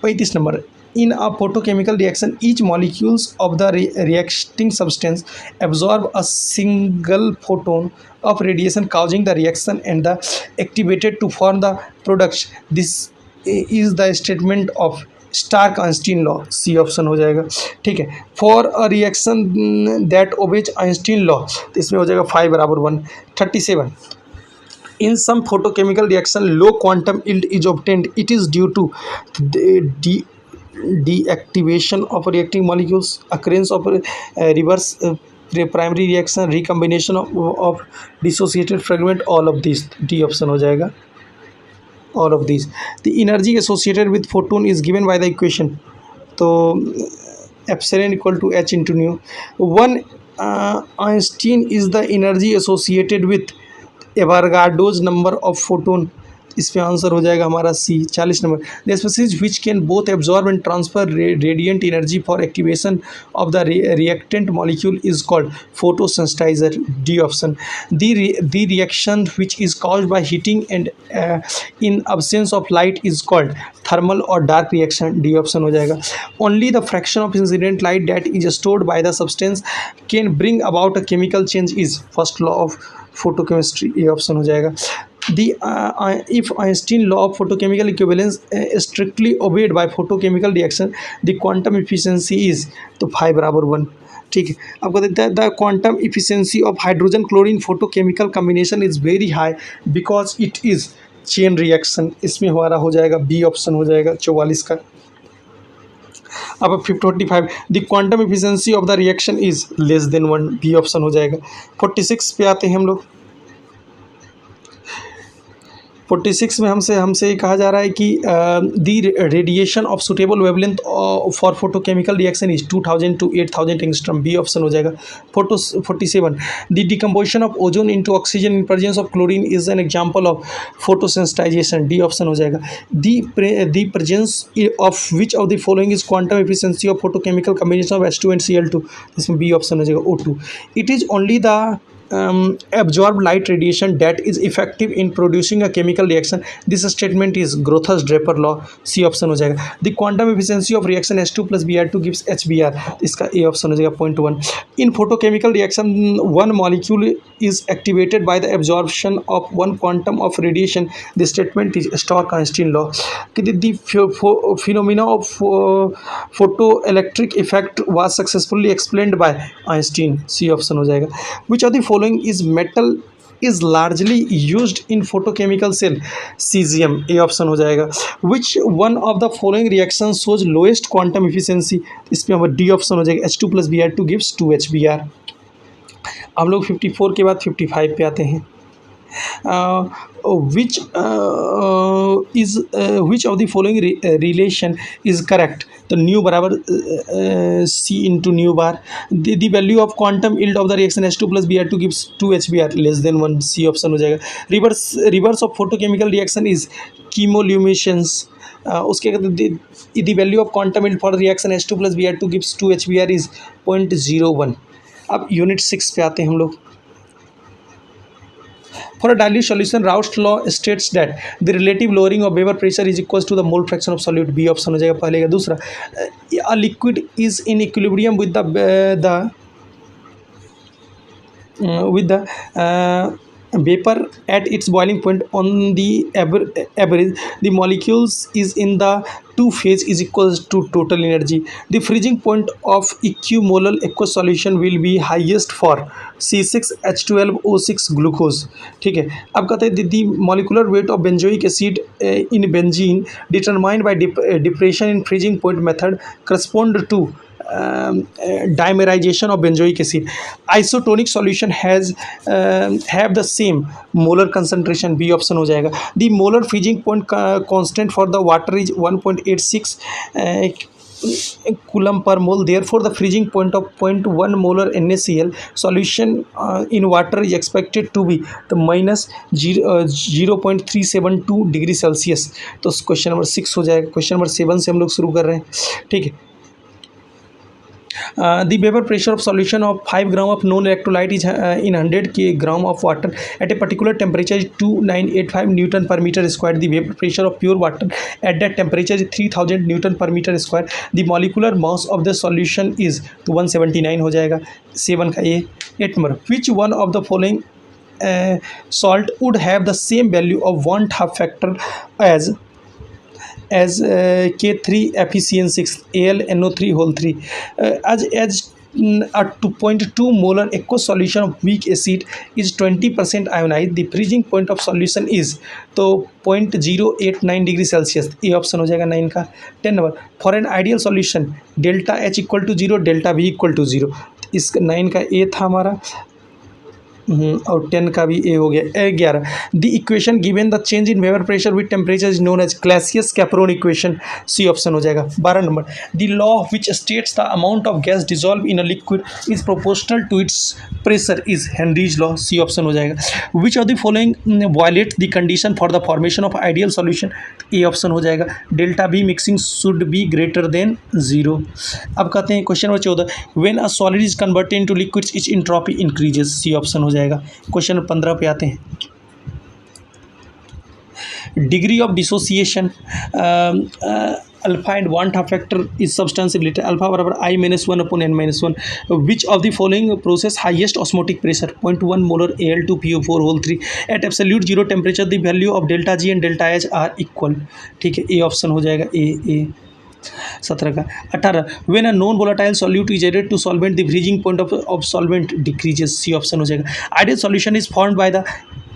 35 number, in a photochemical reaction each molecules of the reacting substance absorb a single photon of radiation causing the reaction and the activated to form the products, this is the statement of Stark Einstein law, C option हो जाएगा, ठीक है। For a reaction that obeys Einstein law, तो इसमें हो जाएगा 5 = 1। 37, in some photochemical reaction low quantum yield is obtained, it is due to deactivation of reacting molecules, occurrence of reverse primary reaction, recombination of dissociated fragment, all of these, D option हो जाएगा, all of these. The energy associated with photon is given by the equation, तो epsilon = h into nu. 1 Einstein is the energy associated with Avogadro's number of photon, इसमें answer हो जाएगा हमारा C. 40 number, the species which can both absorb and transfer radiant energy for activation of the reactant molecule is called photosensitizer, D option. The reaction which is caused by heating and in absence of light is called thermal और dark reaction, D option हो जाएगा। Only the fraction of incident light that is stored by the substance can bring about a chemical change is first law of photochemistry, A option हो जाएगा। If Einstein law of photochemical equivalence strictly obeyed by photochemical reaction, the quantum efficiency is, तो 5 = 1, ठीक है। आपको देखते हैं the quantum efficiency of hydrogen chlorine photochemical combination is very high because it is chain reaction, इसमें हमारा हो जाएगा बी ऑप्शन हो जाएगा 44 का। अब 45, the quantum efficiency of the reaction is less than 1, B option हो जाएगा। 46 पे आते हैं हम लोग। 46 में हमसे ये कहा जा रहा है कि the radiation of suitable wavelength for photochemical reaction is 2000 to 8000 angstrom, B option हो जाएगा। 47 the decomposition of ozone into oxygen in presence of chlorine is an example of photosensitisation, D option हो जाएगा। The presence of which of the following is quantum efficiency of photochemical combination of H2 and Cl2, इसमें B option हो जाएगा O2। It is only the absorb light radiation that is effective in producing a chemical reaction, this statement is Grothus-Draper law, C option हो जाएगा। The quantum efficiency of reaction H2 plus Br2 gives HBr, इसका A option हो जाएगा। 0.1 in photochemical reaction one molecule is activated by the absorption of one quantum of radiation, the statement is Stork-Einstein law। The phenomena of photoelectric effect was successfully explained by Einstein, C option हो जाएगा। which of the following is metal is largely used in photochemical cell, cesium, A option हो जाएगा। which one of the following reactions shows lowest quantum efficiency, इस पर हमारा D option हो जाएगा। H2 plus Br2 gives 2 HBr। हम लोग 54 के बाद 55 पे आते हैं। which of the following relation is correct, तो न्यू बराबर C into new bar. the value of quantum yield of the reaction H2 plus Br2 gives 2 HBr less than 1, C option हो जाएगा। reverse of photochemical reaction is chemoluminescence, उसके the value of quantum yield for reaction H2 plus Br2 gives 2 HBr is 0.01। अब unit 6 पे आते हैं हम लोग। For a dilute solution, Raoult's law states that the relative lowering of vapor pressure is equals to the mole fraction of solute, B option हो जाएगा पहले का। दूसरा, a liquid is in equilibrium with the vapor at its boiling point. On the average, the molecules is in the two phase is equals to total energy. The freezing point of equimolar aqueous solution will be highest for C6H12O6 glucose, ठीक है। अब कहते हैं the molecular weight of benzoic acid in benzene determined by depression in freezing point method correspond to dimerization of benzoic acid. Isotonic solution has have the same molar concentration, B option हो जाएगा। The molar freezing point constant for the water is 1.86 coulomb per mole. Therefore, the freezing point of 0.1 molar NaCl solution in water is expected to be the minus 0.372 degree Celsius. तो question number 6 हो जाएगा। Question number 7 से हम लोग शुरू कर रहे हैं, ठीक है। The vapor pressure of solution of 5 gram of known electrolyte is in 100 gram of water at a particular temperature is 2985 Newton per meter square. The vapor pressure of pure water at that temperature is 3000 Newton per meter square. The molecular mass of the solution is 179 हो जाएगा। 7 का ये। 8 number, which one of the following salt would have the same value of 1/2 factor as K3 FeCN6 AlNO3 whole 3 as a 2.2 molar aqueous solution of weak acid is 20% ionized. The freezing point of solution is तो 0.089 degree Celsius, ये option हो जाएगा 9 का। 10 number, for an ideal solution delta H equal to 0 delta V equal to 0, इस 9 का ए था हमारा और 10 का भी ए हो गया। 11, the equation given the change in vapour pressure with temperature is known as Clausius Clapeyron equation, C option हो जाएगा। 12 number, the law which states the amount of gas dissolve in a liquid is proportional to its pressure is Henry's law, C option हो जाएगा। Which of the following violate the condition for the formation of ideal solution, A option हो जाएगा। Delta V mixing should be greater than 0। अब कहते हैं question number 14, when a solid is converted into liquids its entropy increases, C option हो जाएगा। Question number 15 पे आते हैं, degree of dissociation alpha and 1/2 factor is substance related, alpha बराबर I-1/n-1। Which of the following process highest osmotic pressure 0.1 molar Al2PO4 whole 3 at absolute zero temperature the value of delta G and delta H are equal, ठीक है, ए option हो जाएगा ए। 17 का। 18, when a non volatile solute is added to solvent the freezing point of solvent decreases, C option हो जाएगा। Ideal solution is formed by the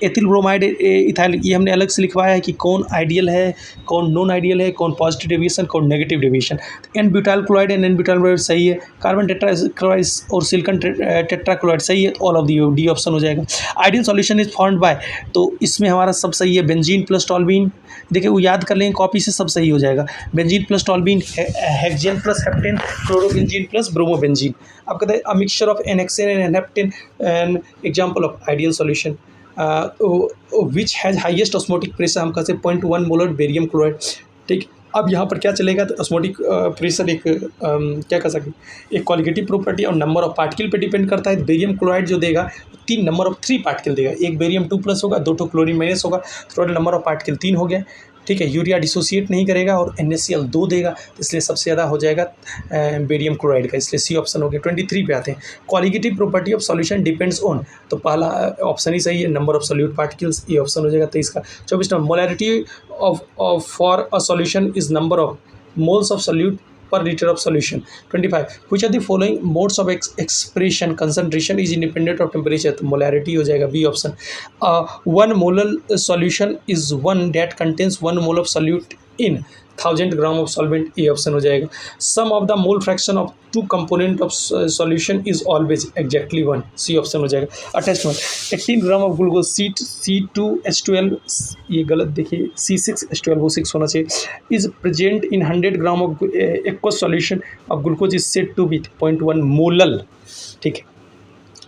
ethyl bromide ethyl, ये हमने अलग से लिखवाया है कि कौन आइडियल है, कौन नॉन आइडियल है, कौन पॉजिटिव डेविएशन, कौन negative deviation. N butyl chloride and n butyl chloride सही है, कार्बन टेट्राक्लोराइड और सिलिकॉन टेट्राक्लोराइड सही है, ऑल ऑफ डी ऑप्शन हो जाएगा। Ideal solution is formed by, तो इसमें हमारा सब सही है, बेंजीन प्लस टॉल्बीन, देखिए वो याद कर लेंगे कॉपी से, सब सही हो जाएगा। Benzene plus toluene, hexane plus heptane, chlorobenzene plus bromobenzene. आप कहते हैं a mixture of n hexane and heptane, an example of ideal solution which has highest osmotic pressure, हम कहते हैं 0.1 मोलर बेरियम क्लोराइड। ठीक, अब यहाँ पर क्या चलेगा, तो ऑस्मोटिक प्रेशर एक क्या कह सकते हैं, एक क्वालिटेटिव प्रॉपर्टी और नंबर ऑफ पार्टिकल पे डिपेंड करता है। बेरियम क्लोराइड जो देगा 3 नंबर ऑफ 3 पार्टिकल देगा, एक बेरियम 2+ होगा, 2 क्लोरीन माइनस होगा, टोटल नंबर ऑफ पार्टिकल 3 हो गया। ठीक है, यूरिया डिसोसिएट नहीं करेगा और NaCl 2 देगा, इसलिए सबसे ज़्यादा हो जाएगा बेरियम क्लोराइड का, इसलिए सी ऑप्शन हो गया। 23 पे आते हैं, qualitative property of solution depends on, तो पहला ऑप्शन ही सही है, नंबर ऑफ सॉल्यूट पार्टिकल्स, ये ऑप्शन हो जाएगा 23 का। 24 number, molarity of for a solution is number of moles of solute per liter of solution। 25, which of the following modes of expression concentration is independent of temperature, तो molarity हो जाएगा, B option. 1 molar solution is one that contains 1 mole of solute in 1000 gram of solvent, ये option हो जाएगा। Sum of the mole fraction of 2 component of solution is always exactly 1, C option हो जाएगा। 28 में 18 gram of glucose C2H12, ये गलत देखिए, C6H12 वो 6 होना चाहिए, is present in 100 gram of aqueous solution of glucose is said to be 0.1 molal. ठीक है,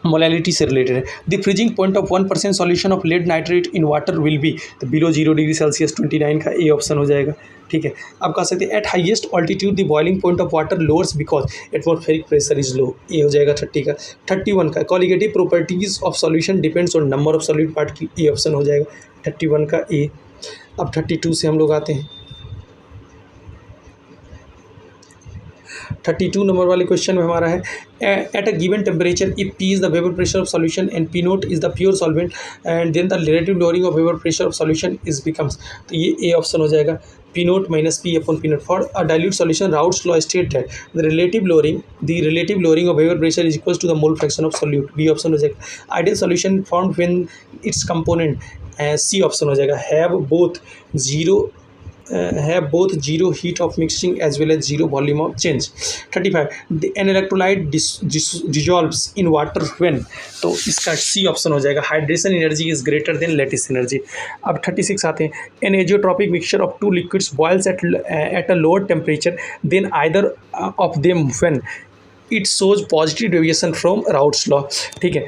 मोलैलिटी से रिलेटेड है। The freezing point of 1% solution of lead nitrate in water will be, तो बिलो 0 डिग्री सेल्सियस, 29 का ए option हो जाएगा। ठीक है, आप कह सकते हैं at highest altitude the boiling point of water lowers because atmospheric pressure is low, ये हो जाएगा 30 का। 31 का qualitative properties of solution depends on number of solute particle, ये ऑप्शन हो जाएगा 31 का ए। अब 32 से हम लोग आते हैं, 32 नंबर वाले क्वेश्चन में हमारा है, at a given temperature if P is the vapour pressure of solution and P naught is the pure solvent and then the relative lowering of vapour pressure of solution is becomes, तो ये A option हो जाएगा, P naught minus P upon P naught. For a dilute solution Raoult's law state that the relative lowering of vapour pressure is equal to the mole fraction of solute, B option हो जाएगा। Ideal solution formed when its component, C option हो जाएगा, have both zero heat of mixing as well as zero volume of change। 35, an electrolyte dissolves in water when, तो इसका C option हो जाएगा, hydration energy is greater than lattice energy. अब 36 आते हैं, an azeotropic mixture of 2 liquids boils at a lower temperature than either of them when it shows positive deviation from Raoult's law. ठीक है,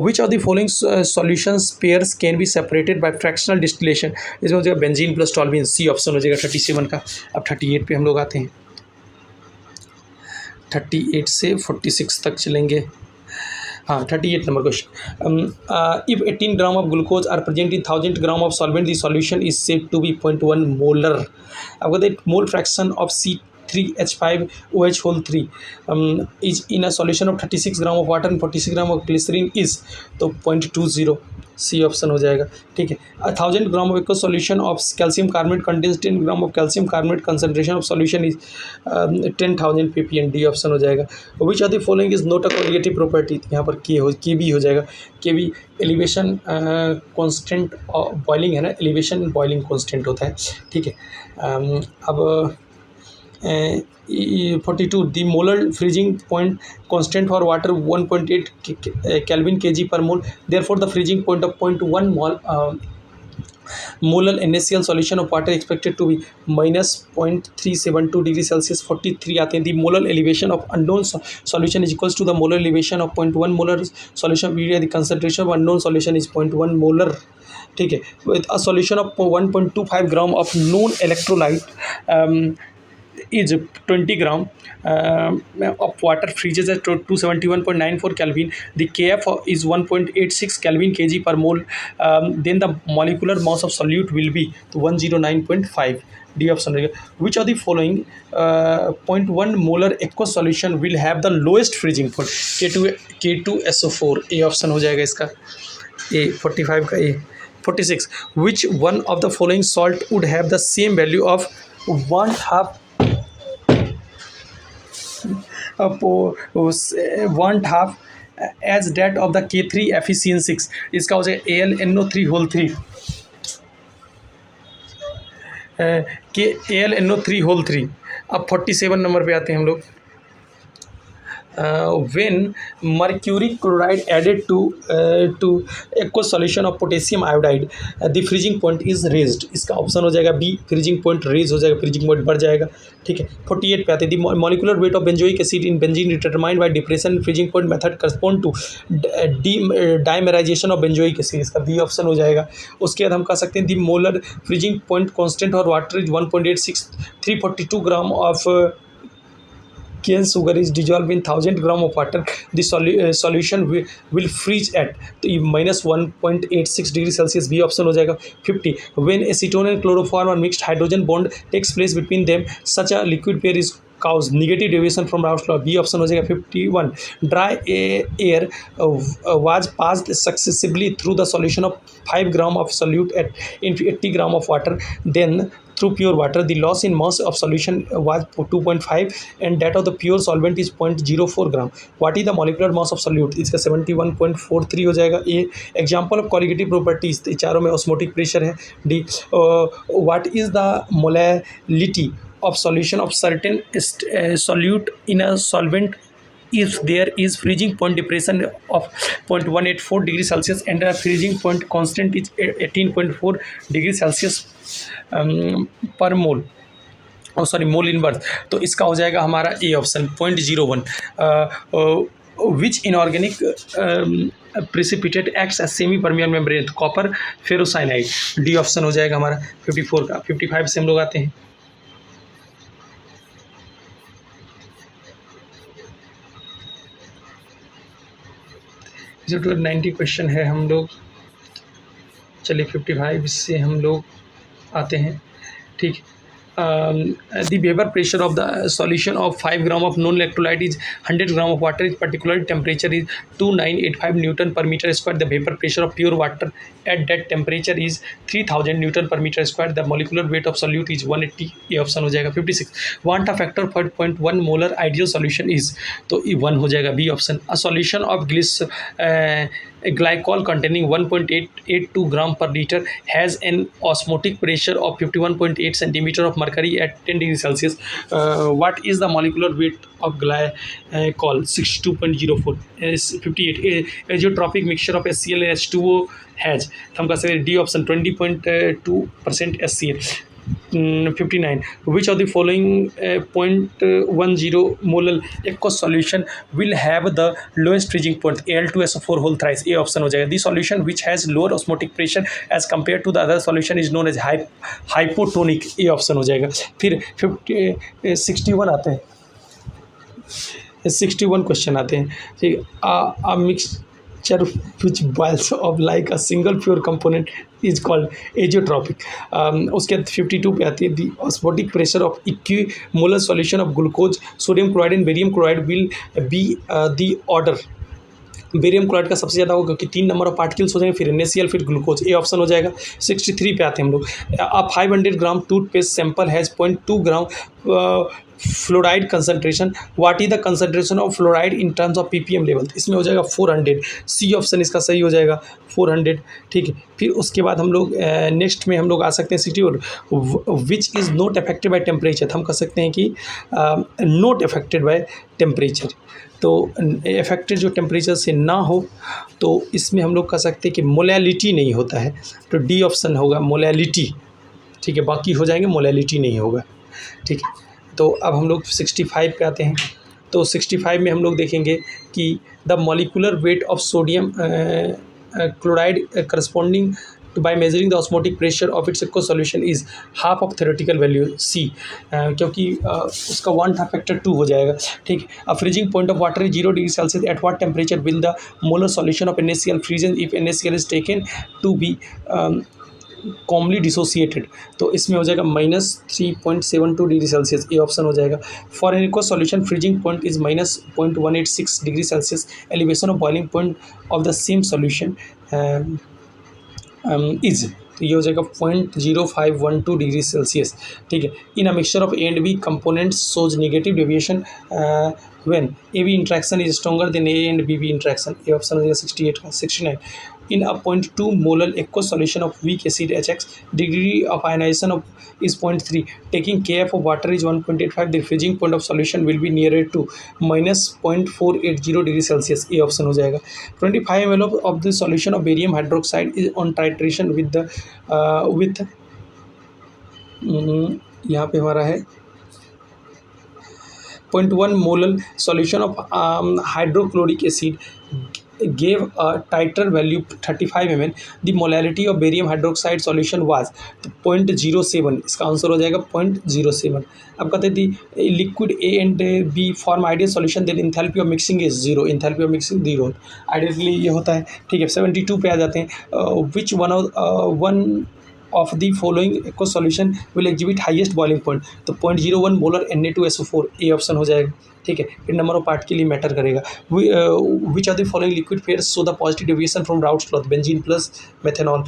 which of the following solutions pairs can be separated by fractional distillation, इसमें हो जाएगा benzene plus toluene, C option हो जाएगा 37 का। अब 38 पे हम लोग आते हैं, 38 से 46 तक चलेंगे। हाँ, 38 number question, if 18 gram of glucose are present in 1000 gram of solvent the solution is said to be 0.1 molar. अब कहते हैं mole fraction of C3H5OH3 is in a solution of 36 gram of water and 46 gram of glycerin is, तो 0.20, सी option हो जाएगा। ठीक है, 1000 gram of एक solution of calcium carbonate contains 10 gram of calcium carbonate concentration of solution is 10,000 ppm, D option हो जाएगा। Which of the following is not a colligative property, यहाँ पर के बी हो जाएगा, के बी एलिवेशन कॉन्स्टेंट बॉइलिंग है ना, एलिवेशन बॉइलिंग कॉन्स्टेंट होता है। ठीक है, अब 42, the molar freezing point constant for water 1.8 Kelvin kg per mole, therefore the freezing point of 0.1 molar NaCl solution of water expected to be minus 0.372 degree Celsius। 43 आते हैं, the molar elevation of unknown solution is equals to the molar elevation of 0.1 molar solution of urea, the concentration of unknown solution is 0.1 molar। ठीक है, with a solution of 1.25 gram of known electrolyte is 20 gram of water freezes at 271.94 Kelvin. The Kf is 1.86 Kelvin kg per mole. Then the molecular mass of solute will be 109.5. D option रहेगा। Which of the following 0.1 molar aqueous solution will have the lowest freezing point? K2SO4, A option हो जाएगा इसका, A 45 का A। 46, which one of the following salt would have the same value of 1/2 1/2 as that of the K3FeCN6, इसका हो जाएगा AlNO3 के AlNO3 अब 47 number पे आते हैं हम लोग। when mercury chloride added to aqueous solution of potassium iodide, the freezing point is raised, इसका ऑप्शन हो जाएगा बी, फ्रीजिंग पॉइंट रेज हो जाएगा, फ्रीजिंग पॉइंट बढ़ जाएगा। ठीक है, 48 पे आते हैं, the molecular weight of benzoic acid in benzene determined by depression freezing point method correspond to dimerization of benzoic acid, इसका बी ऑप्शन हो जाएगा। उसके बाद हम कह सकते हैं the molar freezing point constant और water is 1.86, 342 gram of cane sugar is dissolved in 1000 gram of water, the solution will freeze at minus 1.86 degree Celsius, B option हो जाएगा। 50 when acetone and chloroform are mixed, hydrogen bond takes place between them, such a liquid pair is cause negative deviation from Raoult's law, B option हो जाएगा। 51 dry air was passed successively through the solution of 5 gram of solute in 80 gram of water, then through pure water, the loss in mass of solution was 2.5 and that of the pure solvent is 0.04 gram. What is the molecular mass of solute? इसका 71.43 हो जाएगा। A example of colligative properties, चारों में osmotic pressure है। D what is the molality of solution of certain solute in a solvent if there is freezing point depression of 0.184 degree Celsius and a freezing point constant is 18.4 degree Celsius per mole, mole inverse, तो इसका हो जाएगा हमारा A option 0.01। Which inorganic precipitate acts as semi permeable membrane, copper ferrocyanide, D option हो जाएगा हमारा 54 का। 55 से हम लोग आते हैं। 90 क्वेश्चन है हम लोग, चलिए 55 से हम लोग आते हैं। ठीक, the vapor pressure of the solution of 5 gram of known electrolyte is 100 gram of water, its particular temperature is 2985 Newton per meter square. The vapor pressure of pure water at that temperature is 3000 Newton per meter square. The molecular weight of solute is 180, ये option हो जाएगा। 56 want a factor 5.1 molar ideal solution is, तो ये 1 हो जाएगा, B option. A solution of glycol containing 1.882 gram per liter has an osmotic pressure of 51.8 centimeter of mercury at 10 degrees Celsius. What is the molecular weight of glycol? 62.04. 58 azeotropic mixture of HCl and H2O has, हम कह सकते हैं D option 20.2% HCl। 59 which of the following 0.10 molar aqueous solution will have the lowest freezing point, Al2SO4 whole thrice, A option हो जाएगा। The solution which has lower osmotic pressure as compared to the other solution is known as hypotonic, A option हो जाएगा। फिर 61 आते हैं, 61 question आते हैं। ठीक, a mixture which boils up like a single pure component is called azeotropic। उसके बाद 52 पे आती है, the osmotic pressure of equimolar solution of glucose, sodium chloride and barium chloride will be the order, barium chloride का सबसे ज़्यादा होगा क्योंकि 3 नंबर ऑफ पार्टिकल्स हो जाएंगे, फिर NaCl, फिर ग्लूकोज, ए ऑप्शन हो जाएगा। 63 पे आते हैं हम लोग। 500 gram toothpaste sample has 0.2 gram fluoride concentration, what is the concentration of fluoride in terms of ppm level, इसमें हो जाएगा 400, सी ऑप्शन इसका सही हो जाएगा 400। ठीक है, फिर उसके बाद हम लोग नेक्स्ट में हम लोग आ सकते हैं 64 विच is not affected by temperature, हम कह सकते हैं कि नॉट अफेक्टेड बाय टेम्परेचर, तो अफेक्टेड जो टेम्परेचर से ना हो तो इसमें हम लोग कह सकते हैं कि मोलैलिटी नहीं होता है, तो डी ऑप्शन होगा मोलैलिटी। ठीक है, बाकी हो जाएंगे, मोलैलिटी नहीं होगा। ठीक है, तो अब हम लोग 65 पे आते हैं। तो 65 में हम लोग देखेंगे कि the molecular weight of sodium chloride corresponding by measuring the osmotic pressure of its aqueous solution is half of theoretical value, C, क्योंकि उसका 1 था फैक्टर 2 हो जाएगा। ठीक, a freezing point of water is 0 degree Celsius, at what temperature will the molar solution of NaCl freeze if NaCl is taken to be calmly dissociated, तो इसमें हो जाएगा -3.72 डिग्री सेल्सियस, ए ऑप्शन हो जाएगा। For an aqueous solution freezing point is -0.186 degree Celsius, elevation of boiling point of the same solution is, तो ये हो जाएगा 0.0512 डिग्री सेल्सियस, ठीक है। In a mixture of A and B components shows negative deviation when AB interaction is stronger than A and BB interaction. ये option हो जाएगा 68 का 69. In a 0.2 molar aqueous solution of weak acid HX, degree of ionization of is 0.3. Taking Kf of water is 1.85. The freezing point of solution will be nearer to minus 0.480 degree Celsius. ये option हो जाएगा. 25 ml of the solution of barium hydroxide is on titration with the यहाँ पे हमारा है 0.1 molar solution of hydrochloric acid gave a tighter value 35 ml. The molarity of barium hydroxide solution was 0.07. इसका answer हो जाएगा 0.07. अब कहते हैं liquid A and B form ideal solution, then enthalpy of mixing is 0. Enthalpy of mixing 0 ideally ये होता है, ठीक है। 72 पे आ जाते हैं। विच one of the following aqueous solution will exhibit highest boiling point, तो 0.01 मोलर Na2SO4 ए ऑप्शन हो जाएगा, ठीक है। फिर नंबर ऑफ पार्ट के लिए मैटर करेगा। Which are the following liquid pairs show the positive deviation from Raoult's क्लॉथ, benzene plus methanol,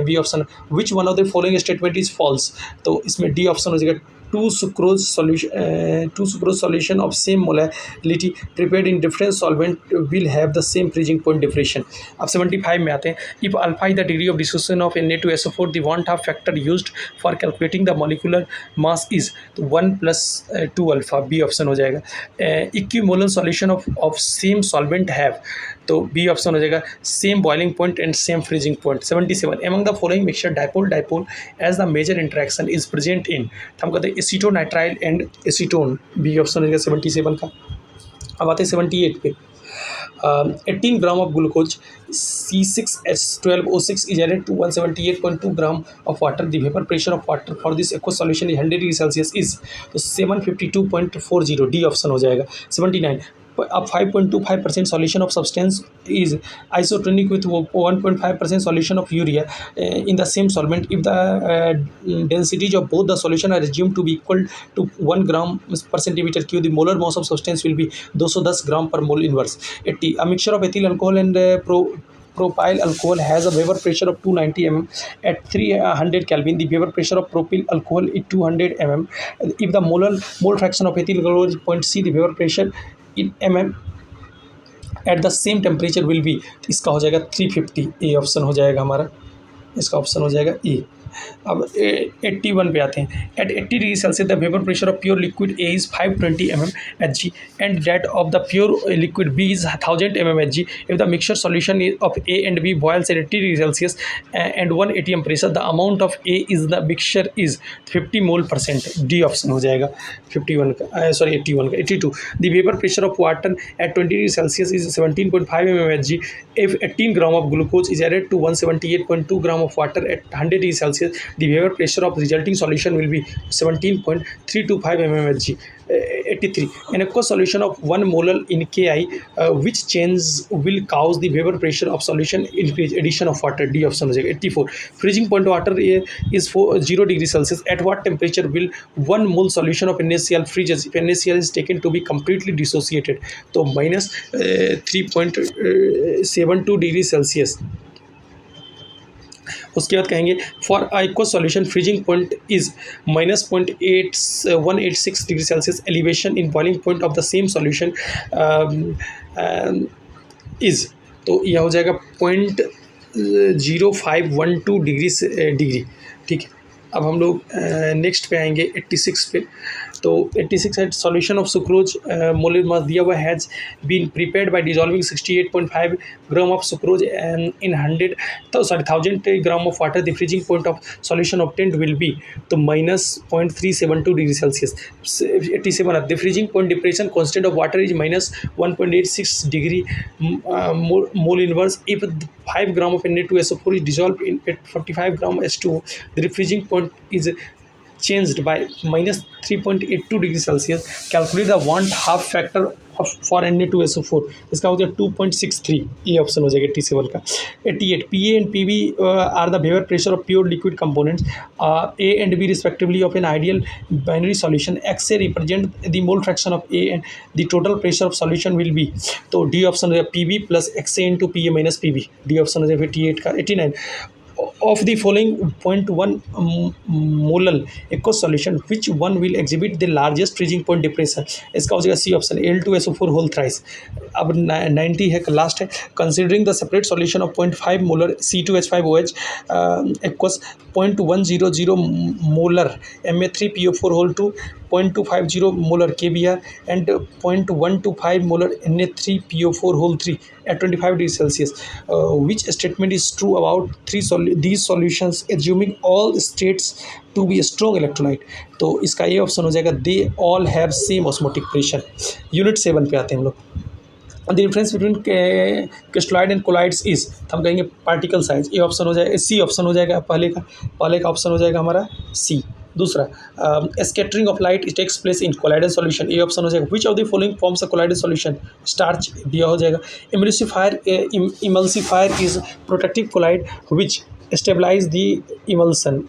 B option. Which one of the following statement is false, तो इसमें डी ऑप्शन हो जाएगा। two sucrose solution of same molality prepared in different solvent will have the same freezing point differentiation. अब 75 में आते हैं। If alpha is the degree of dissociation of Na2SO4, the one half factor used for calculating the molecular mass is 1 + 2 alpha, B option हो जाएगा। Equimolar solution of same solvent have, तो B option हो जाएगा same boiling point and same freezing point. 77 among the following mixture dipole as the major interaction is present in, हम कहते हैं acetonitrile and acetone, B option हो जाएगा 77 का। अब आते हैं 78 पे। 18 gram of glucose C6H12O6 is added to 178.2 gram of water. The vapor pressure of water for this aqueous solution is 100 degree Celsius is, तो 752.40, डी ऑप्शन हो जाएगा। 79 a 5.25% solution of substance is isotonic with 1.5% solution of urea in the same solvent. If the densities of both the solution are assumed to be equal to 1 gram per centimeter cube, the molar mass of substance will be 210 gram per mole inverse. 80 a mixture of ethyl alcohol and propyl alcohol has a vapor pressure of 290 mm at 300 Kelvin. The vapor pressure of propyl alcohol is 200 mm. If the mole fraction of ethyl alcohol is 0.c, the vapor pressure in mm at the same temperature will be, इसका हो जाएगा 350, ए option हो जाएगा हमारा, इसका option हो जाएगा A. अब 81 पे आते हैं। At 80 degree Celsius the vapour pressure of pure liquid A is 520 mmHg and that of the pure liquid B is 1000 mmHg. If the mixture solution of A and B boils at 80 degree Celsius and 1 atm pressure, the amount of A is the mixture is 50 mole%, D option हो जाएगा 81 का, sorry 81 का। 82 the vapour pressure of water eight 20 degree Celsius is 17.5 mmHg. If 18 gram of glucose is added to 178.2 gram of water at 100 degree Celsius, the vapor pressure of resulting solution will be 17.325 mmHg. 83 an aqueous solution of 1 molar in Ki, which change will cause the vapor pressure of solution increase, addition of water, D option हो जाएगा। 84 freezing point of water is 0 degree Celsius. At what temperature will 1 mole solution of NaCl freezes if NaCl is taken to be completely dissociated, तो minus 3.72 degree Celsius। उसके बाद कहेंगे for aqueous solution freezing point is -186 degree Celsius, elevation in boiling point of the same solution is, तो यह हो जाएगा 0.0512 degree, ठीक है। अब हम लोग नेक्स्ट पे आएंगे 86 पे। तो 86 है solution of sucrose molar mass दिया हुआ has been prepared by dissolving 68.5 gram of sucrose in 1000 gram of water. The freezing point of solution obtained will be, तो -0.372 degree Celsius. 87 the freezing point depression constant of water is -1.86 degree mole inverse. If 5 gram of Na2SO4 is dissolved in at 45 gram H2O, the freezing point is changed by -3.82 degree Celsius. Calculate the want half factor of for Na2SO4, इसका हो जाएगा 2.63, ये option हो जाएगा 87 का। 88 PA and PB are the vapor pressure of pure liquid components A and B respectively of an ideal binary solution. XA represent the mole fraction of A and the total pressure of solution will be, तो D option हो जाएगा PB plus XA into PA minus PB, D option हो जाएगा 58 का। 89 of the following 0.1 molal aqueous solution which one will exhibit the largest freezing point depression? इसका हो जाएगा C option Al2SO4 whole thrice. अब 90 है, लास्ट है, considering the separate solution of 0.5 molar C2H5OH aqueous 0.100 molar Ma3PO4 होल 2 0.250 molar KBr and 0.125 molar Na3PO4 whole 3 at 25 degrees Celsius. Which statement is true about these solutions assuming all states to be a strong electrolyte? तो इसका ये option हो जाएगा they all have same osmotic pressure। Unit 7 पे आते हैं हम लोग। The difference between crystalloid and colloids is, हम कहेंगे पार्टिकल साइज। ये ऑप्शन हो जाएगा, सी ऑप्शन हो जाएगा पहले का ऑप्शन हो जाएगा हमारा सी। दूसरा, scattering of light takes place in colloidal solution, ये ऑप्शन हो जाएगा which of the following forms a colloidal solution, starch, दिया हो जाएगा। Emulsifier is protective colloid which stabilize the emulsion,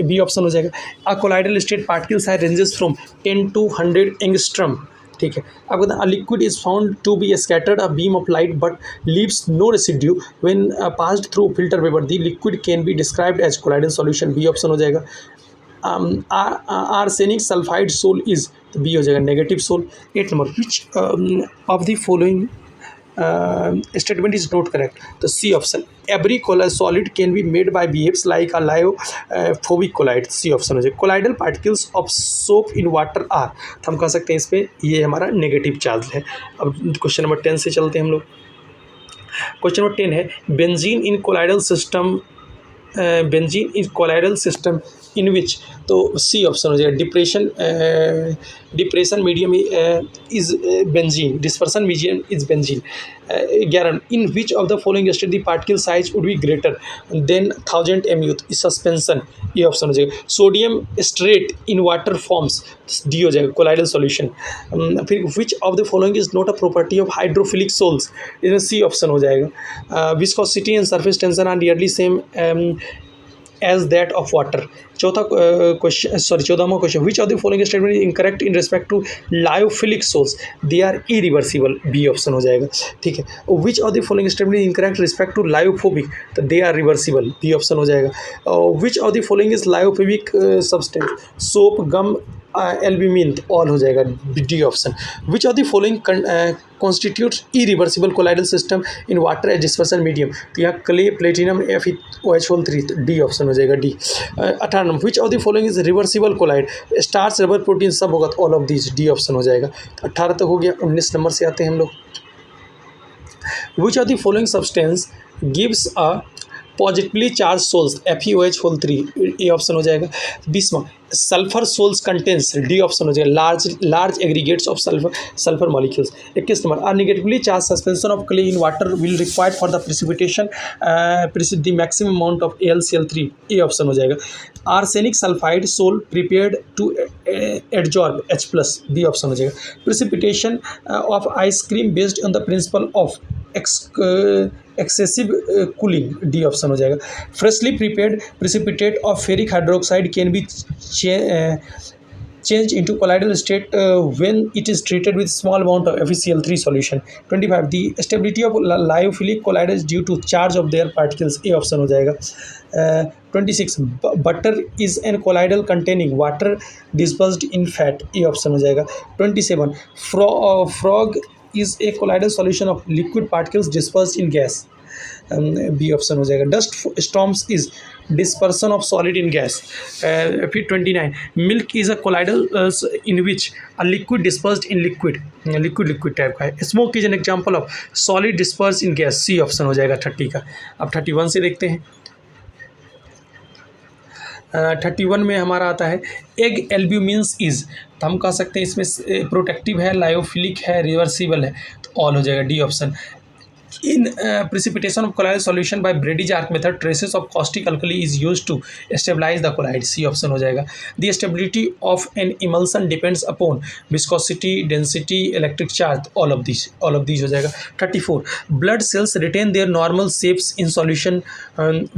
B option हो जाएगा। A colloidal state particle size ranges from 10 to 100 angstrom, ठीक है। अब a liquid is found to be scattered a beam of light but leaves no residue when passed through filter paper, the liquid can be described as colloidal solution, B option हो जाएगा। Arsenic sulphide sol is, तो B हो जाएगा negative sol. 8 number, which of the following statement is not correct, तो C option every solid can be made by behaves like a lyophobic colloid, C option हो जाएगा। Colloidal particles of soap in water are, तो हम कह सकते हैं इस पर ये हमारा नेगेटिव चार्ज है। अब क्वेश्चन नंबर 10 से चलते हैं हम लोग। क्वेश्चन नंबर 10 है benzene in colloidal system, benzene is colloidal system in which, तो सी ऑप्शन हो जाएगा। Depression medium is benzene, dispersion medium is benzene. 11, in which of the following state the particle size would be greater than 1000 mu, is suspension, ये option हो जाएगा। Sodium stearate in water forms, D हो जाएगा colloidal solution. फिर which of the following is not a property of hydrophilic souls, इसमें C option हो जाएगा। Viscosity and surface tension are nearly same as that of water. चौथा question, 14वां question, which of the following statement is incorrect in respect to lyophilic sols, they are irreversible, B option हो जाएगा, ठीक है। Which of the following statement is incorrect respect to lyophobic, तो they are reversible, B option हो जाएगा। Which of the following is lyophobic substance, soap, gum, albumin, all हो जाएगा, D option. Which of the following constitutes irreversible colloidal system in water as dispersion medium, तो यहाँ clay, platinum, FeOH whole 3, तो D option हो जाएगा, D. 18, which of the following is reversible colloid, starch, rubber, protein, सब होगा, तो all of these, D option हो जाएगा। 18 तक हो गया। 19 नंबर से आते हैं हम लोग। Which of the following substance gives a positively charge sols, FeOH whole 3, ये ऑप्शन हो जाएगा। 20वां, sulphur sols contains, D option हो जाएगा, large aggregates of sulphur molecules. 21 number, are negatively charge suspension of clay in water will required for the precipitation the maximum amount of AlCl3, ये option हो जाएगा। Arsenic sulphide sol prepared to adsorb H+, B option हो जाएगा। Precipitation of ice cream based on the principle of excessive cooling, D option हो जाएगा। Freshly prepared precipitate of ferric hydroxide can be changed into colloidal state when it is treated with small amount of FeCl3 solution. 25, the stability of lyophilic colloid is due to charge of their particles, A option हो जाएगा। 26, butter is an colloidal containing water dispersed in fat, A option हो जाएगा। 27, frog is a colloidal solution of liquid particles dispersed in gas, B option हो जाएगा। Dust storms is dispersion of solid in gas. फिर 29, milk is a colloidal in which a liquid dispersed in liquid type का है। Smoke is an example of solid disperse in gas, C option हो जाएगा 30 का। अब 31 से देखते हैं। 31 में हमारा आता है एग एल्ब्यूमिन्स इज, तो हम कह सकते हैं इसमें प्रोटेक्टिव है, लायोफिलिक है, रिवर्सिबल है, तो ऑल हो जाएगा, D option. In precipitation of colloidal solution by Brady's arc method, traces of caustic alkali is used to stabilize the colloid, C option हो जाएगा। The stability of an emulsion depends upon viscosity, density, electric charge, all of these हो जाएगा। 34, blood cells retain their normal shapes in solution